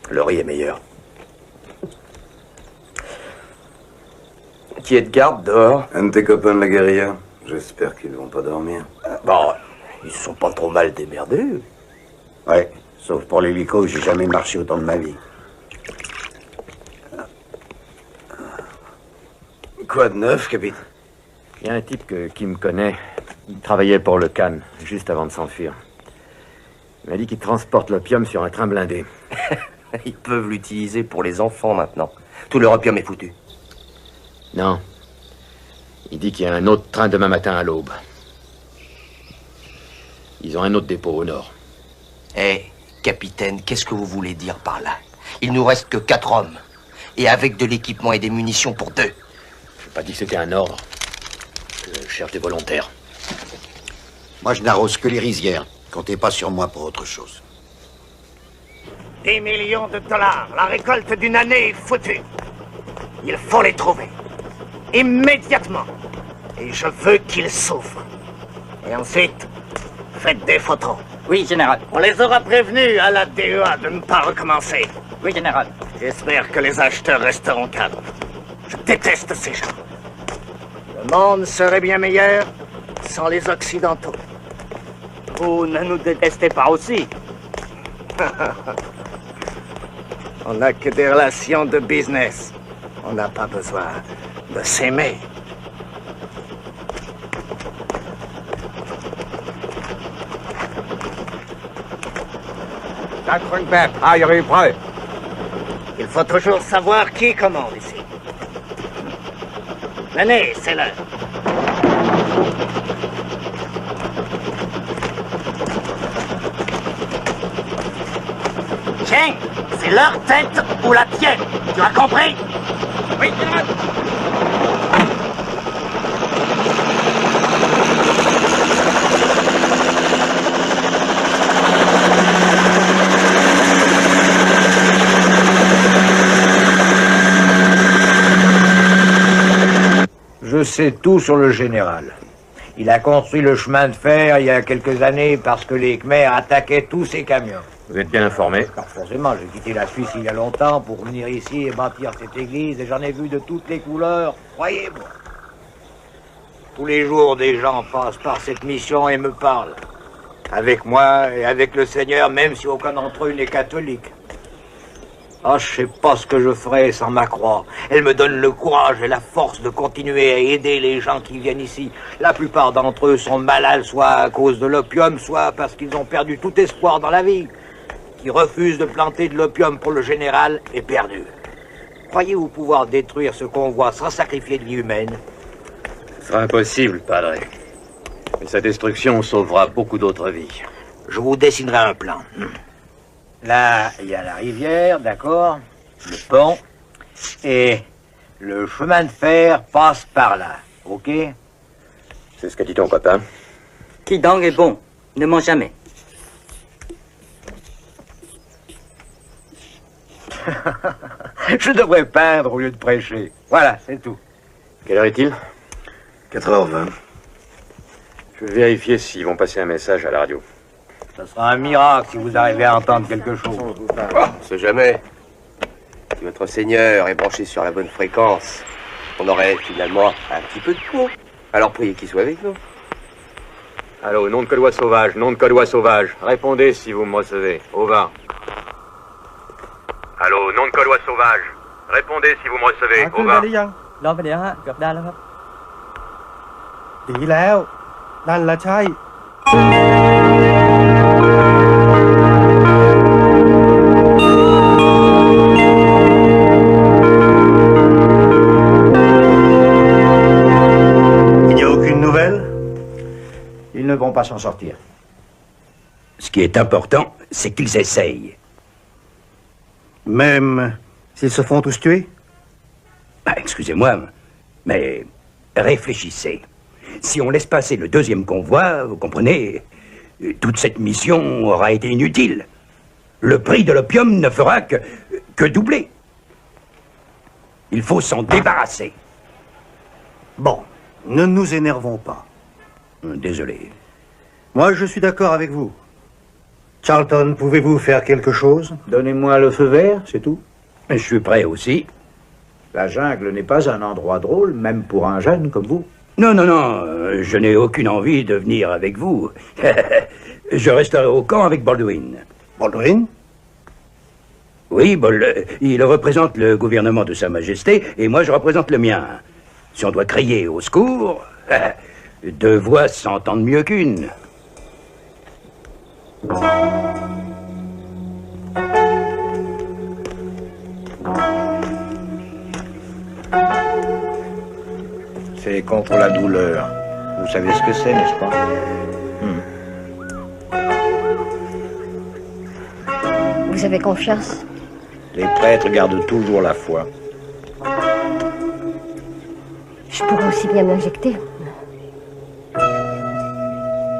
Le riz est meilleur. Qui est de garde dehors? Un de tes copains de la guérilla. J'espère qu'ils vont pas dormir. Bon, ils se sont pas trop mal démerdés. Ouais, sauf pour l'hélico, j'ai jamais marché autant de ma vie. Quoi de neuf, capitaine? Il y a un type qui me connaît. Il travaillait pour le Cannes, juste avant de s'enfuir. Il m'a dit qu'il transporte l'opium sur un train blindé. Ils peuvent l'utiliser pour les enfants maintenant. Tout leur opium est foutu. Non. Il dit qu'il y a un autre train demain matin à l'aube. Ils ont un autre dépôt au nord. Eh, capitaine, qu'est-ce que vous voulez dire par là? Il nous reste que 4 hommes. Et avec de l'équipement et des munitions pour 2. J'ai pas dit que c'était un ordre. Je cherche des volontaires. Moi, je n'arrose que les rizières. Comptez pas sur moi pour autre chose. 10 millions de dollars, la récolte d'une année est foutue. Il faut les trouver. Immédiatement. Et je veux qu'ils souffrent. Et ensuite, faites des photos. Oui, général. On les aura prévenus à la DEA de ne pas recommencer. Oui, général. J'espère que les acheteurs resteront calmes. Je déteste ces gens. Le monde serait bien meilleur sans les Occidentaux. Vous ne nous détestez pas aussi. On n'a que des relations de business. On n'a pas besoin de s'aimer. Il faut toujours savoir qui commande ici. Venez, c'est l'heure. Tiens, c'est leur tête ou la tienne. Tu as compris? Oui, général. Je sais tout sur le général. Il a construit le chemin de fer il y a quelques années parce que les Khmers attaquaient tous ses camions. Vous êtes bien informé? Alors forcément, j'ai quitté la Suisse il y a longtemps pour venir ici et bâtir cette église et j'en ai vu de toutes les couleurs, croyez-moi. Tous les jours, des gens passent par cette mission et me parlent. Avec moi et avec le Seigneur, même si aucun d'entre eux n'est catholique. Ah, je sais pas ce que je ferais sans ma croix. Elle me donne le courage et la force de continuer à aider les gens qui viennent ici. La plupart d'entre eux sont malades, soit à cause de l'opium, soit parce qu'ils ont perdu tout espoir dans la vie. Qui refuse de planter de l'opium pour le général est perdu. Croyez-vous pouvoir détruire ce convoi sans sacrifier de vie humaine? Ce sera impossible, padre. Mais sa destruction sauvera beaucoup d'autres vies. Je vous dessinerai un plan. Là, il y a la rivière, d'accord? Le pont. Et le chemin de fer passe par là, ok? C'est ce qu'a dit ton copain. Kidang est bon. Ne ment jamais. Je devrais peindre au lieu de prêcher. Voilà, c'est tout. Quelle heure est-il? 4h20. Je vais vérifier s'ils vont passer un message à la radio. Ce sera un miracle si vous arrivez à entendre quelque chose. On sait jamais. Si votre Seigneur est branché sur la bonne fréquence, on aurait finalement un petit peu de coup. Alors priez qu'il soit avec nous. Allô, nom de Codois sauvage, nom de Codois sauvage. Répondez si vous me recevez. Au va. Allô, nom de Gaulois sauvage. Répondez si vous me recevez. ขึ้น Over. มาหรือยังรอไปเดี๋ยวฮะเกือบได้แล้วครับ ดีแล้ว นั่นละใช่ Il n'y a aucune nouvelle? Ils ne vont pas s'en sortir. Ce qui est important, c'est qu'ils essayent. Même s'ils se font tous tuer? Excusez-moi, mais réfléchissez. Si on laisse passer le deuxième convoi, vous comprenez, toute cette mission aura été inutile. Le prix de l'opium ne fera que doubler. Il faut s'en débarrasser. Bon, ne nous énervons pas. Désolé. Moi, je suis d'accord avec vous. Charlton, pouvez-vous faire quelque chose? Donnez-moi le feu vert, c'est tout. Je suis prêt aussi. La jungle n'est pas un endroit drôle, même pour un jeune comme vous. Non, non, non, je n'ai aucune envie de venir avec vous. Je resterai au camp avec Baldwin. Baldwin? Oui, il représente le gouvernement de Sa Majesté, et moi je représente le mien. Si on doit crier au secours, deux voix s'entendent mieux qu'une. C'est contre la douleur. Vous savez ce que c'est, n'est-ce pas? Vous avez confiance? Les prêtres gardent toujours la foi. Je pourrais aussi bien m'injecter.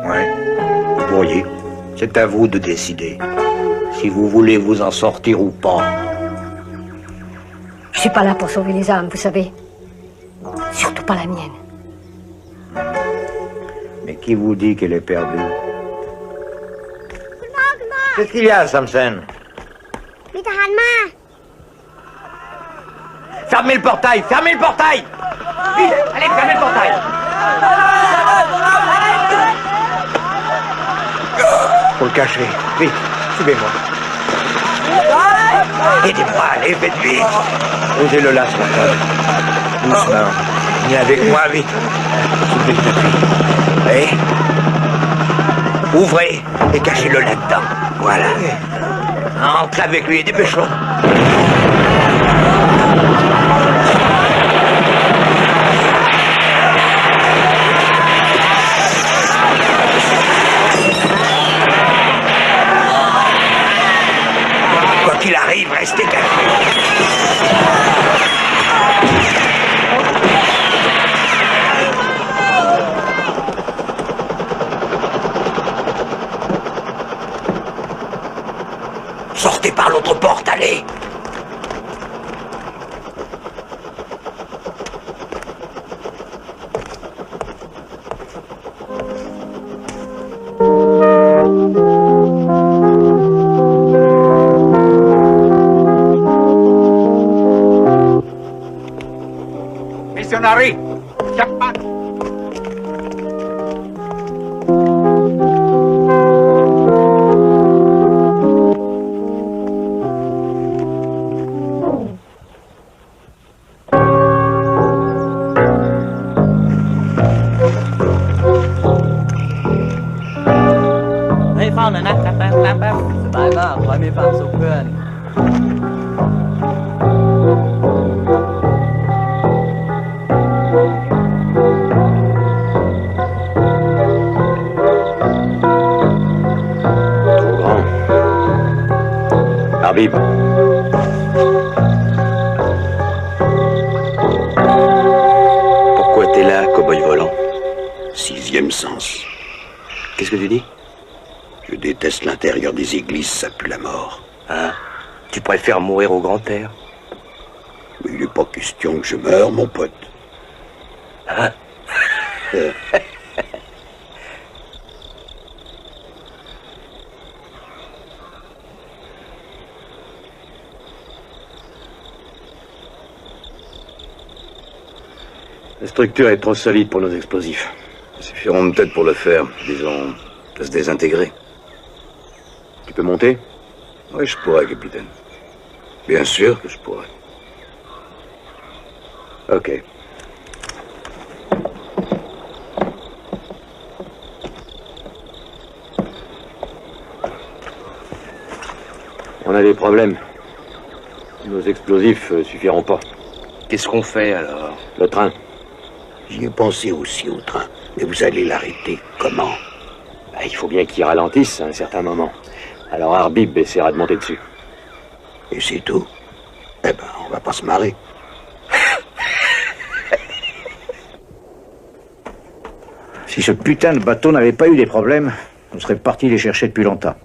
Ouais, vous pourriez. C'est à vous de décider. Si vous voulez vous en sortir ou pas. Je suis pas là pour sauver les âmes, vous savez. Surtout pas la mienne. Mais qui vous dit qu'elle est perdue? Qu'est-ce qu'il y a, Samson? Fermez le portail! Fermez le portail! Vite! Allez, fermez le portail! Faut le cacher. Vite, suivez-moi. Aidez-moi, allez, faites vite! Osez-le là, Samson. Doucement. Viens avec moi, vite. Soulevez le tapis. Et ouvrez et cachez-le là-dedans. Voilà. Entre avec lui, dépêchons. Quoi qu'il arrive, restez cachés. Sortez par l'autre porte, allez! Missionary! Chapman!เฝ้าหน่อยนะแป๊บสบายมากขอให้มีความสุขเพื่อน Trop grand. Arbib. Pourquoi t'es là, cow-boy volant? Sixième sens. Qu'est-ce que tu dis? Je déteste l'intérieur des églises, ça pue la mort. Hein? Tu préfères mourir au grand air? Mais il n'est pas question que je meure, mon pote. Hein? La structure est trop solide pour nos explosifs. Ils suffiront peut-être pour le faire, disons, de se désintégrer. Tu peux monter? Oui, je pourrais, capitaine. Bien sûr que je pourrais. Ok. On a des problèmes. Nos explosifs suffiront pas. Qu'est-ce qu'on fait alors? Le train. J'y ai pensé aussi au train. Mais vous allez l'arrêter comment? Il faut bien qu'il ralentisse à un certain moment. Alors Arbib essaiera de monter dessus. Et c'est tout? Eh ben, on va pas se marrer. Si ce putain de bateau n'avait pas eu des problèmes, on serait parti les chercher depuis longtemps.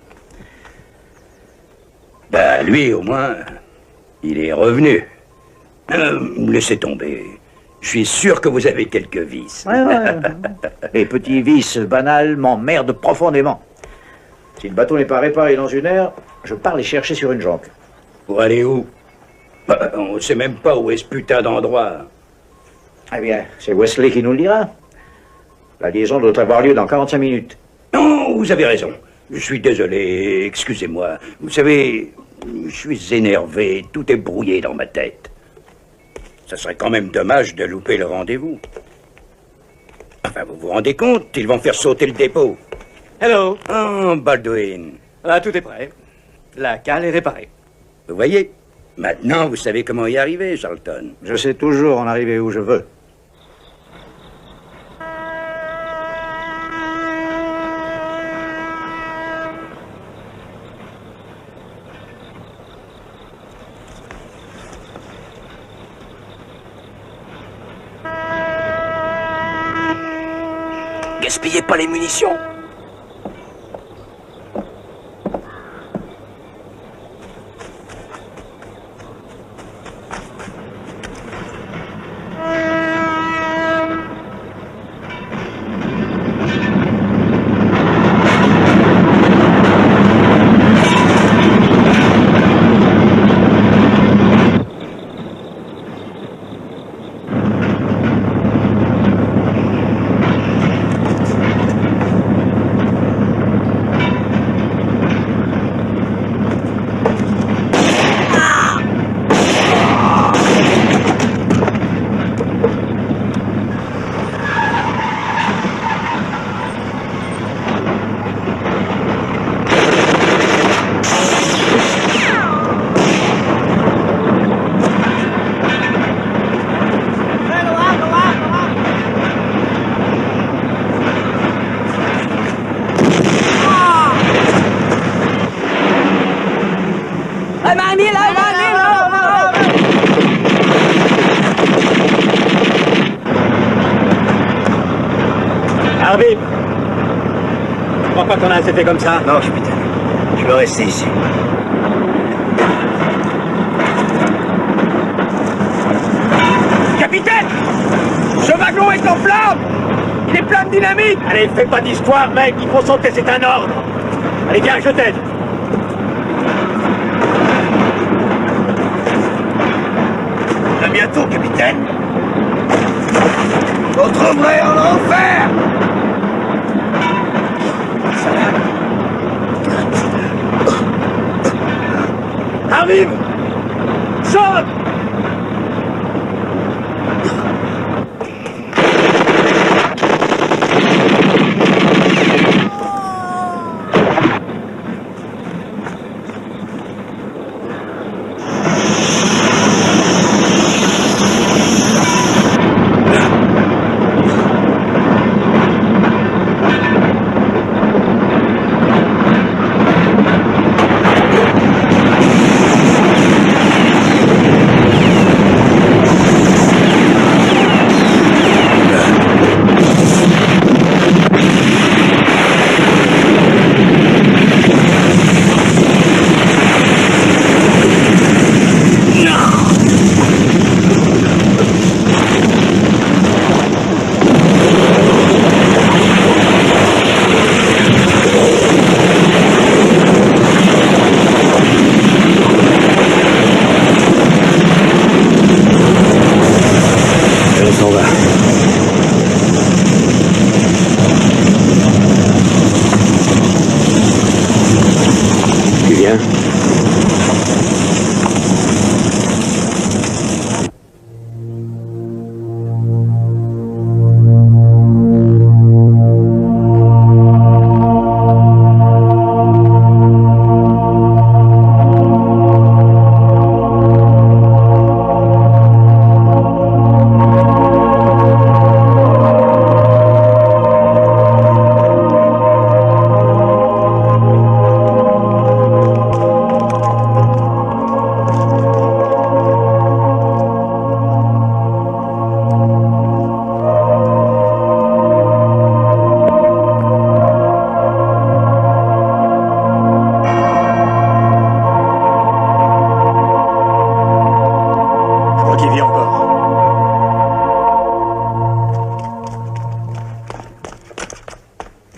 Ben, lui, au moins, il est revenu. Laissez tomber. Je suis sûr que vous avez quelques vices. Ouais. Les petits vices banals m'emmerdent profondément. Si le bateau n'est pas réparé dans une heure, je pars les chercher sur une jonque. Pour aller où? On ne sait même pas où est ce putain d'endroit. Eh bien, c'est Wesley qui nous le dira. La liaison doit avoir lieu dans 45 minutes. Non, vous avez raison. Je suis désolé, excusez-moi. Vous savez, je suis énervé, tout est brouillé dans ma tête. Ça serait quand même dommage de louper le rendez-vous. Enfin, vous vous rendez compte, ils vont faire sauter le dépôt. Hello. Oh, Baldwin. Là, tout est prêt. La cale est réparée. Vous voyez? Maintenant, vous savez comment y arriver, Charlton. Je sais toujours en arriver où je veux. Gaspillez pas les munitions. Arbib, je crois pas qu'on a assez fait comme ça. Non, capitaine. Je veux rester ici. Capitaine! Ce wagon est en flammes! Il est plein de dynamite! Allez, fais pas d'histoire, mec, il faut sauter, c'est un ordre! Allez, viens, je t'aide! À bientôt, capitaine. Vous trouverez en enfer. Arrive! Saute!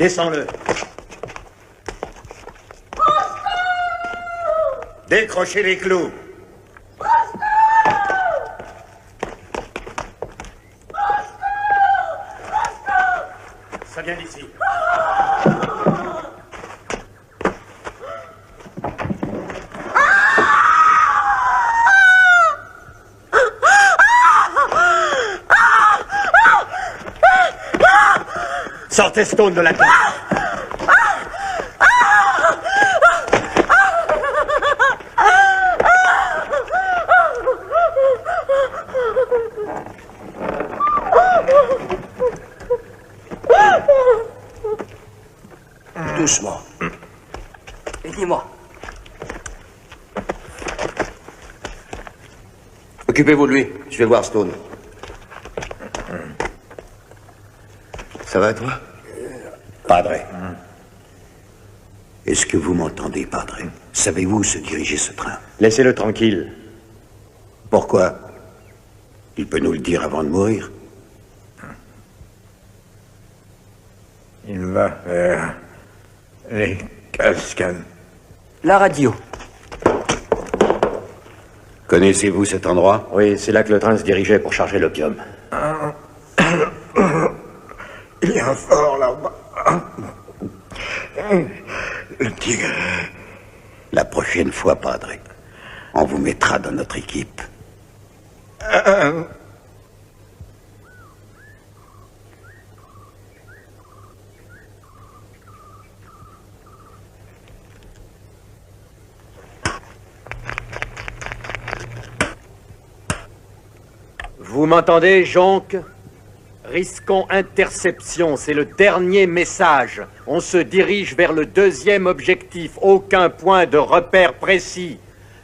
Descends-le. Décrochez les clous. Ça vient d'ici. Sortez Stone de la tête. Doucement. Aidez-moi. Occupez-vous de lui. Je vais voir Stone. Ça va, toi? Padre. Est-ce que vous m'entendez, Padre? Savez-vous où se dirigeait ce train? Laissez-le tranquille. Pourquoi? Il peut nous le dire avant de mourir. Il va vers les cascades. La radio. Connaissez-vous cet endroit? Oui, c'est là que le train se dirigeait pour charger l'opium. Il y a un fort là-bas. Le tigre. La prochaine fois, Padre, on vous mettra dans notre équipe. Vous m'entendez, Jonque? Risquons interception, c'est le dernier message. On se dirige vers le deuxième objectif. Aucun point de repère précis.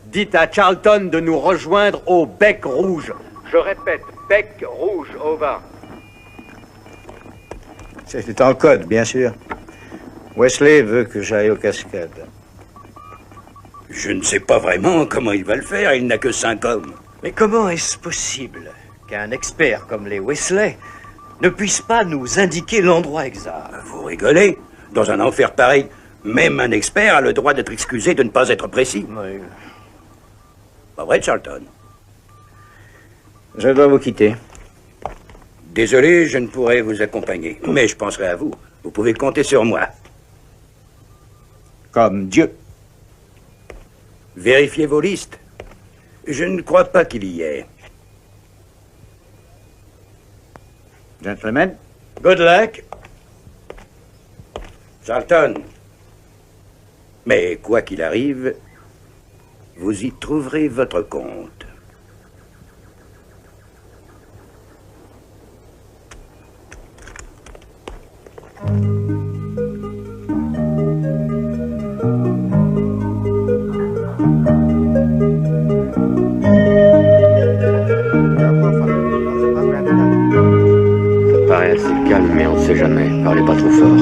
Dites à Charlton de nous rejoindre au Bec Rouge. Je répète, Bec Rouge, over. C'est en code, bien sûr. Wesley veut que j'aille aux cascades. Je ne sais pas vraiment comment il va le faire, il n'a que 5 hommes. Mais comment est-ce possible qu'un expert comme les Wesley ne puisse pas nous indiquer l'endroit exact? Vous rigolez? Dans un enfer pareil, même un expert a le droit d'être excusé de ne pas être précis. Oui. Pas vrai, Charlton? Je dois vous quitter. Désolé, je ne pourrai vous accompagner, mais je penserai à vous. Vous pouvez compter sur moi. Comme Dieu. Vérifiez vos listes. Je ne crois pas qu'il y ait. Gentlemen. Good luck. Charlton. Mais quoi qu'il arrive, vous y trouverez votre compte. Ça paraît assez calme, mais on ne sait jamais. Parlez pas trop fort.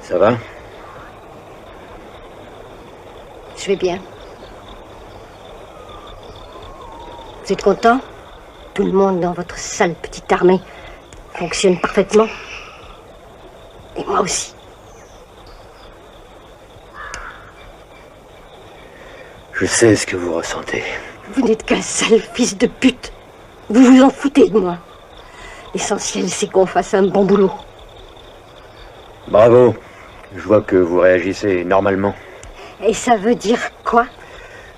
Ça va? Je vais bien. Vous êtes content? Tout le monde dans votre sale petite armée fonctionne parfaitement. Et moi aussi. Je sais ce que vous ressentez. Vous n'êtes qu'un sale fils de pute. Vous vous en foutez de moi. L'essentiel, c'est qu'on fasse un bon boulot. Bravo. Je vois que vous réagissez normalement. Et ça veut dire quoi?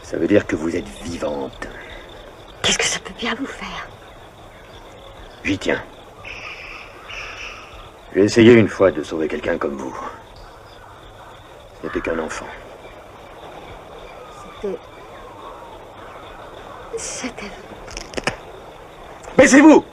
Ça veut dire que vous êtes vivante. Qu'est-ce que ça peut bien vous faire? J'y tiens. J'ai essayé une fois de sauver quelqu'un comme vous. Ce n'était qu'un enfant. C'était... Baissez-vous!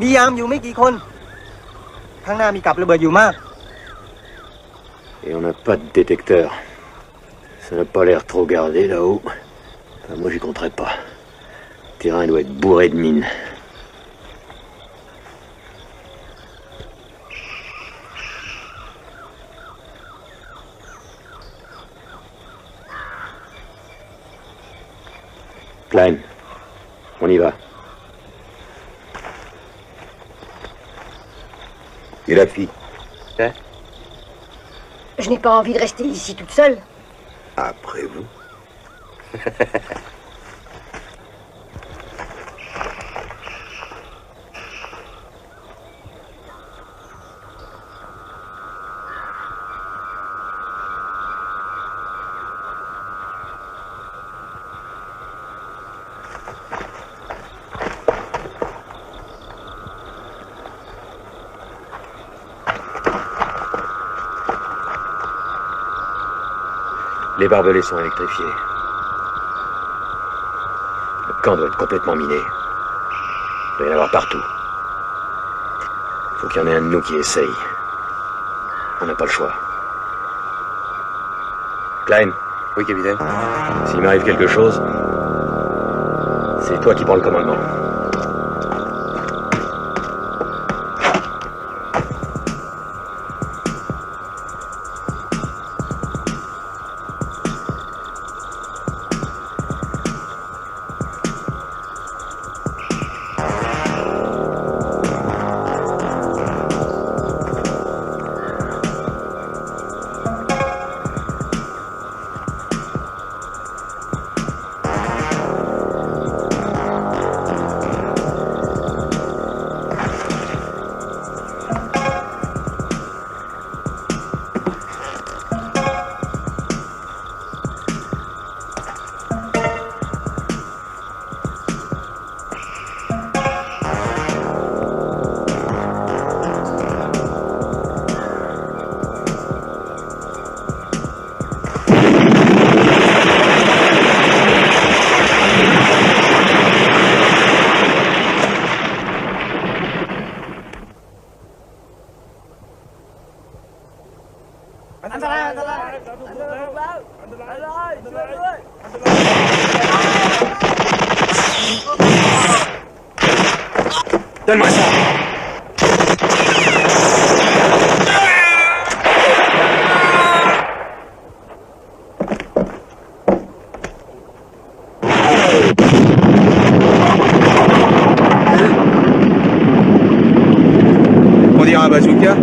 มียามอยู่ไม่กี่คนข้างหน้ามีกับระเบิดอยู่มาก Et on n'a pas de détecteur. Ça n'a pas l'air trop gardé là-haut. Enfin, moi j'y compterais pas. Le terrain doit être bourré de mines. Klein, on y va. Et la fille? Hein? Je n'ai pas envie de rester ici toute seule. Après vous. Les barbelés sont électrifiés. Le camp doit être complètement miné. Il doit y en avoir partout. Faut qu'il y en ait un de nous qui essaye. On n'a pas le choix. Klein? Oui, capitaine. S'il m'arrive quelque chose, c'est toi qui prends le commandement. Donne-moi ça. On dirait un bazooka.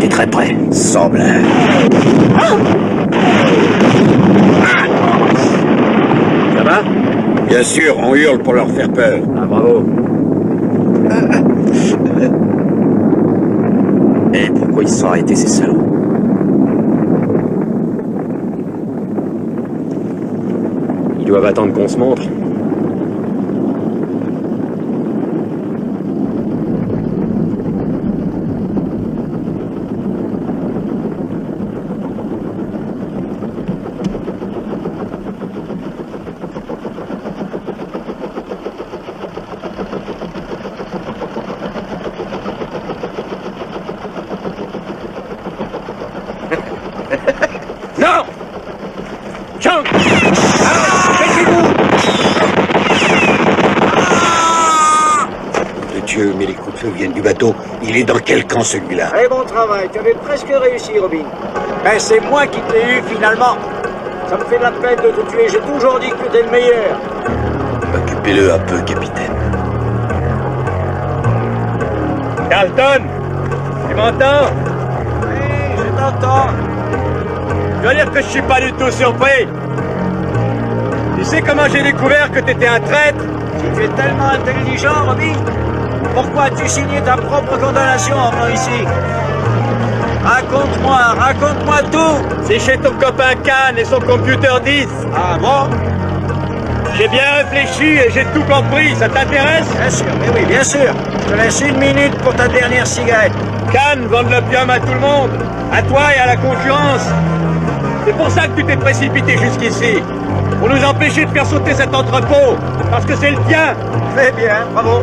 T'es très près. Semble. Ça va? Bien sûr, on hurle pour leur faire peur. Ah, bravo. Et pourquoi ils se sont arrêtés, ces salauds? Ils doivent attendre qu'on se montre. Non! Chang! De Dieu, mais les coups de feu viennent du bateau. Il est dans quel camp, celui-là? Très bon travail, tu avais presque réussi, Robin. Ben, c'est moi qui t'ai eu, finalement. Ça me fait de la peine de te tuer, j'ai toujours dit que tu étais le meilleur. Occupez-le un peu, capitaine. Carlton! Tu m'entends? Oui, je t'entends. Je dois dire que je suis pas du tout surpris. Tu sais comment j'ai découvert que t'étais un traître? Si tu es tellement intelligent, Robin, pourquoi as-tu signé ta propre condamnation en venant ici? Raconte-moi tout. C'est chez ton copain Khan et son computer 10. Ah bon? J'ai bien réfléchi et j'ai tout compris. Ça t'intéresse? Bien sûr, mais oui, bien sûr. Je te laisse 1 minute pour ta dernière cigarette. Khan vend de l'opium à tout le monde. À toi et à la concurrence. C'est pour ça que tu t'es précipité jusqu'ici. Pour nous empêcher de faire sauter cet entrepôt. Parce que c'est le tien. Très bien, bravo.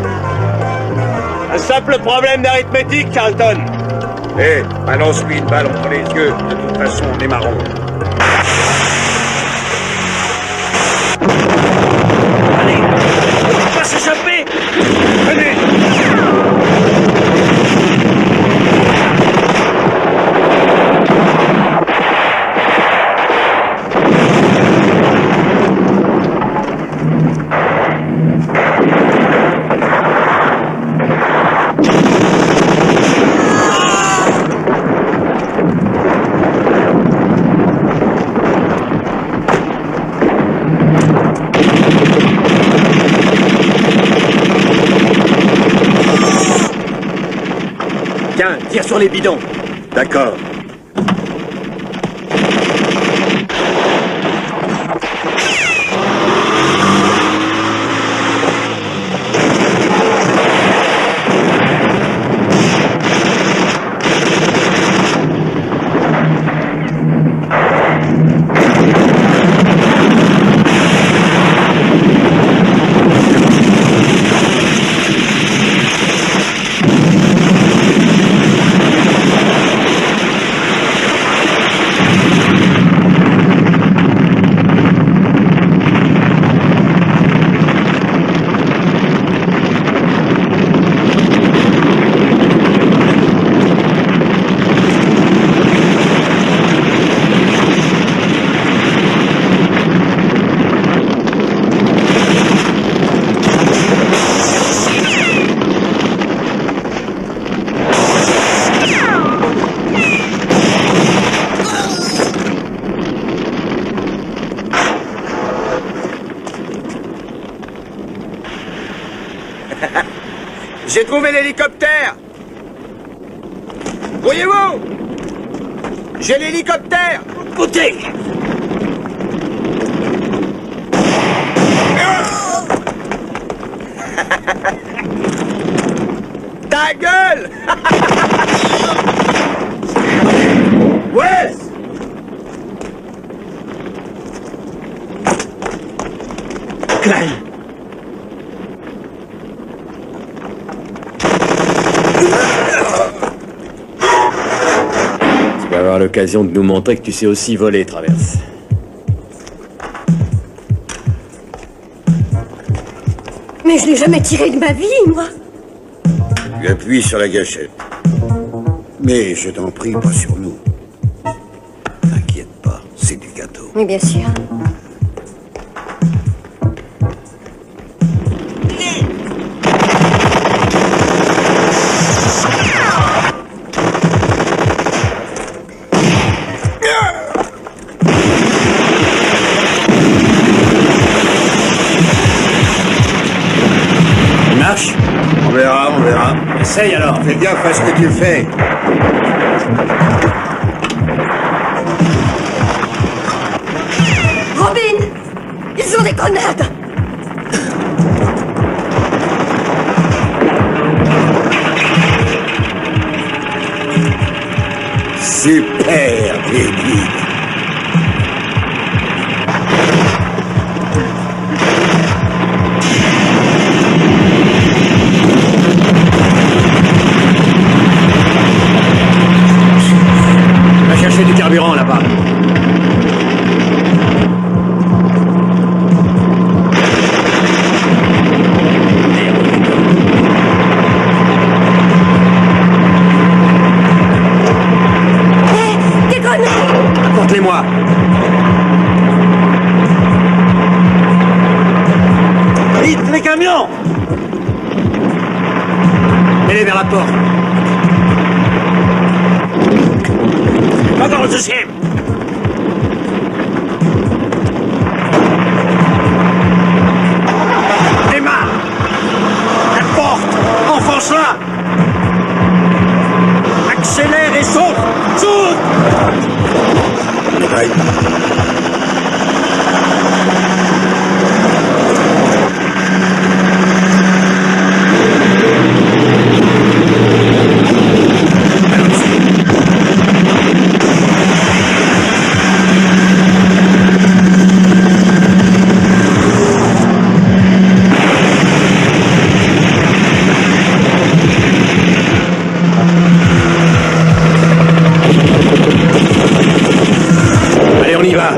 Un simple problème d'arithmétique, Charlton. Hé, balance-lui une balle entre les yeux. De toute façon, on est marron. Allez, on va pas s'échapper. Venez. Tiens, tire sur les bidons. D'accord. J'ai trouvé l'hélicoptère. Voyez-vous? J'ai l'hélicoptère. Côté. Ta gueule. Ouais. Klein. Tu vas avoir le l'occasion de nous montrer que tu sais aussi voler, Traverse. Mais je l'ai jamais tiré de ma vie, moi. Tu appuies sur la gâchette. Mais je t'en prie, pas sur nous. T'inquiète pas, c'est du gâteau. Oui, bien sûr. On verra, on verra. Essaye alors. Fais gaffe à ce que tu fais. Robin! Ils ont des grenades! Super, David. Va chercher du carburant là-bas. Des grenades! Apporte-les-moi. Vite, les camions! Mets-les vers la porte. Pas dans le deuxième. Démarre. La porte. Enfonce-la. Accélère et saute. Saute. Allez, on y va.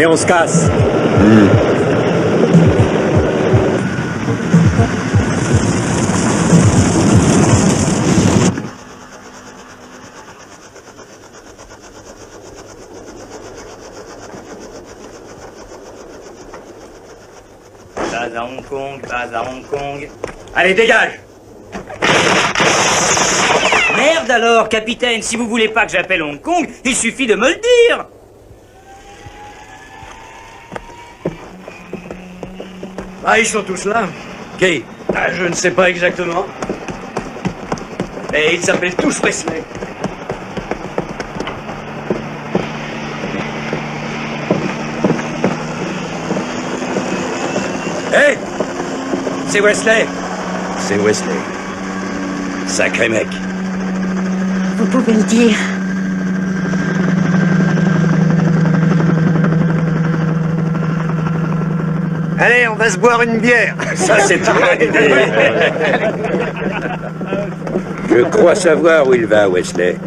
on se casse. Base à Hong Kong, base à Hong Kong. Allez, dégage! Merde alors, capitaine, si vous voulez pas que j'appelle Hong Kong, il suffit de me le dire. Ah, ils sont tous là. Qui? Ah, je ne sais pas exactement. Et ils s'appellent tous Wesley. Hé! C'est Wesley. C'est Wesley. Sacré mec. Vous pouvez le dire. Allez, on va se boire une bière. Ça, c'est une bonne idée. Je crois savoir où il va, Wesley.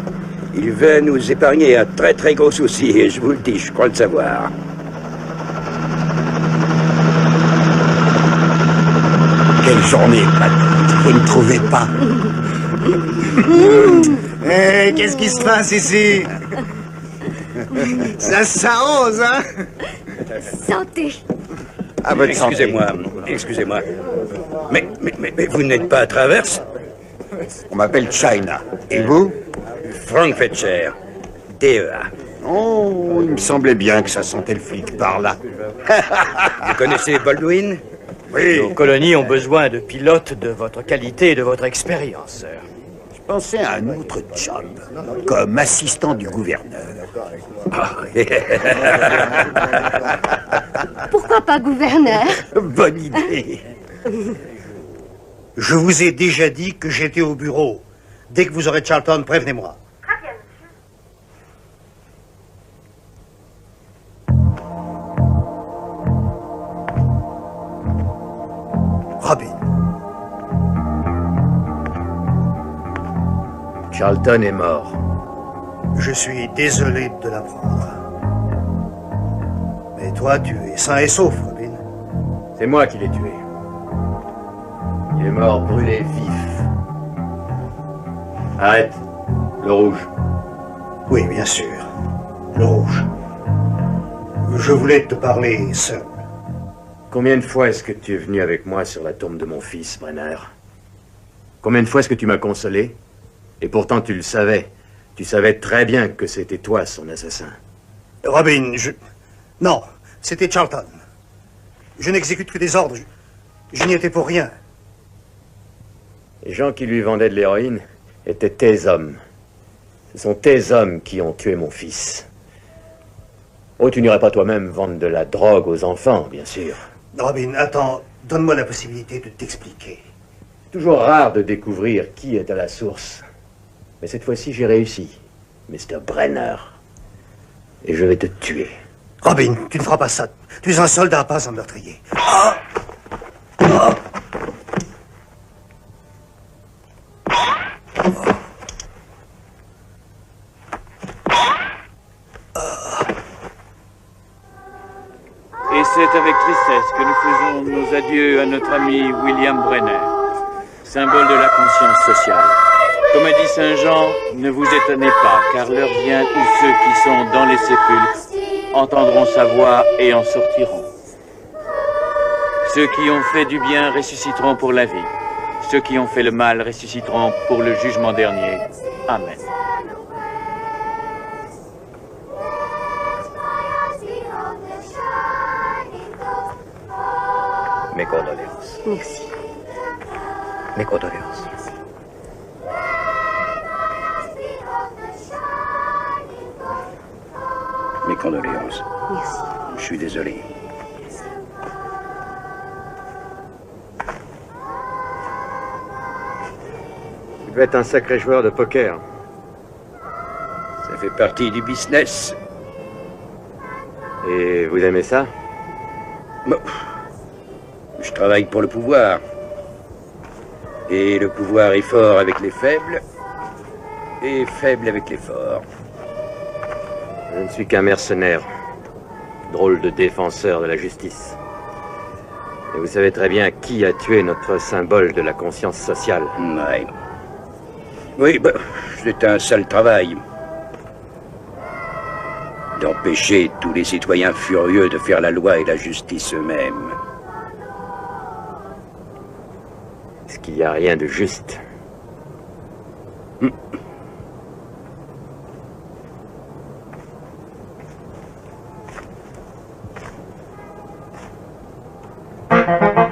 Il veut nous épargner un très très gros souci, et je vous le dis, je crois le savoir. Quelle journée, Pat. Vous ne trouvez pas? Qu'est-ce qui se passe ici? Ça s'arrose, hein? Santé. Ah, votre excusez-moi, excusez-moi. Mais vous n'êtes pas à Traverse? On m'appelle China. Et vous? Frank Fetcher, DEA. Oh, il me semblait bien que ça sentait le flic par là. Vous connaissez Baldwin? Oui. Nos colonies ont besoin de pilotes de votre qualité et de votre expérience, sir. Je pensais à un autre job, comme assistant du gouverneur. Pourquoi pas gouverneur? Bonne idée. Je vous ai déjà dit que j'étais au bureau. Dès que vous aurez Charlton, prévenez-moi. Robin. Charlton est mort. Je suis désolé de l'apprendre. Mais toi, tu es sain et sauf, Robin. C'est moi qui l'ai tué. Il est mort brûlé vif. Arrête. Le rouge. Oui, bien sûr. Le rouge. Je voulais te parler seul. Combien de fois est-ce que tu es venu avec moi sur la tombe de mon fils, Brenner? Combien de fois est-ce que tu m'as consolé? Et pourtant tu le savais. Tu savais très bien que c'était toi son assassin. Robin, Non, c'était Charlton. Je n'exécute que des ordres. Je n'y étais pour rien. Les gens qui lui vendaient de l'héroïne étaient tes hommes. Ce sont tes hommes qui ont tué mon fils. Oh, tu n'irais pas toi-même vendre de la drogue aux enfants, bien sûr. Robin, attends, donne-moi la possibilité de t'expliquer. Toujours rare de découvrir qui est à la source. Mais cette fois-ci, j'ai réussi. Mr. Brenner. Et je vais te tuer. Robin, tu ne feras pas ça. Tu es un soldat, pas un meurtrier. Et c'est avec tristesse que nous faisons nos adieux à notre ami William Brenner, symbole de la conscience sociale. Comme a dit Saint Jean, ne vous étonnez pas, car l'heure vient où ceux qui sont dans les sépulcres entendront sa voix et en sortiront. Ceux qui ont fait du bien ressusciteront pour la vie. Ceux qui ont fait le mal ressusciteront pour le jugement dernier. Amen. Mes condoléances. Merci. Mes condoléances. Mes condoléances. Merci. Je suis désolé. Tu devais être un sacré joueur de poker. Ça fait partie du business. Et vous aimez ça? Bon. Je travaille pour le pouvoir. Et le pouvoir est fort avec les faibles et faible avec les forts. Je ne suis qu'un mercenaire. Drôle de défenseur de la justice. Et vous savez très bien qui a tué notre symbole de la conscience sociale. Ouais. Oui, bah, c'est un sale travail. D'empêcher tous les citoyens furieux de faire la loi et la justice eux-mêmes. Est-ce qu'il n'y a rien de juste? Thank you.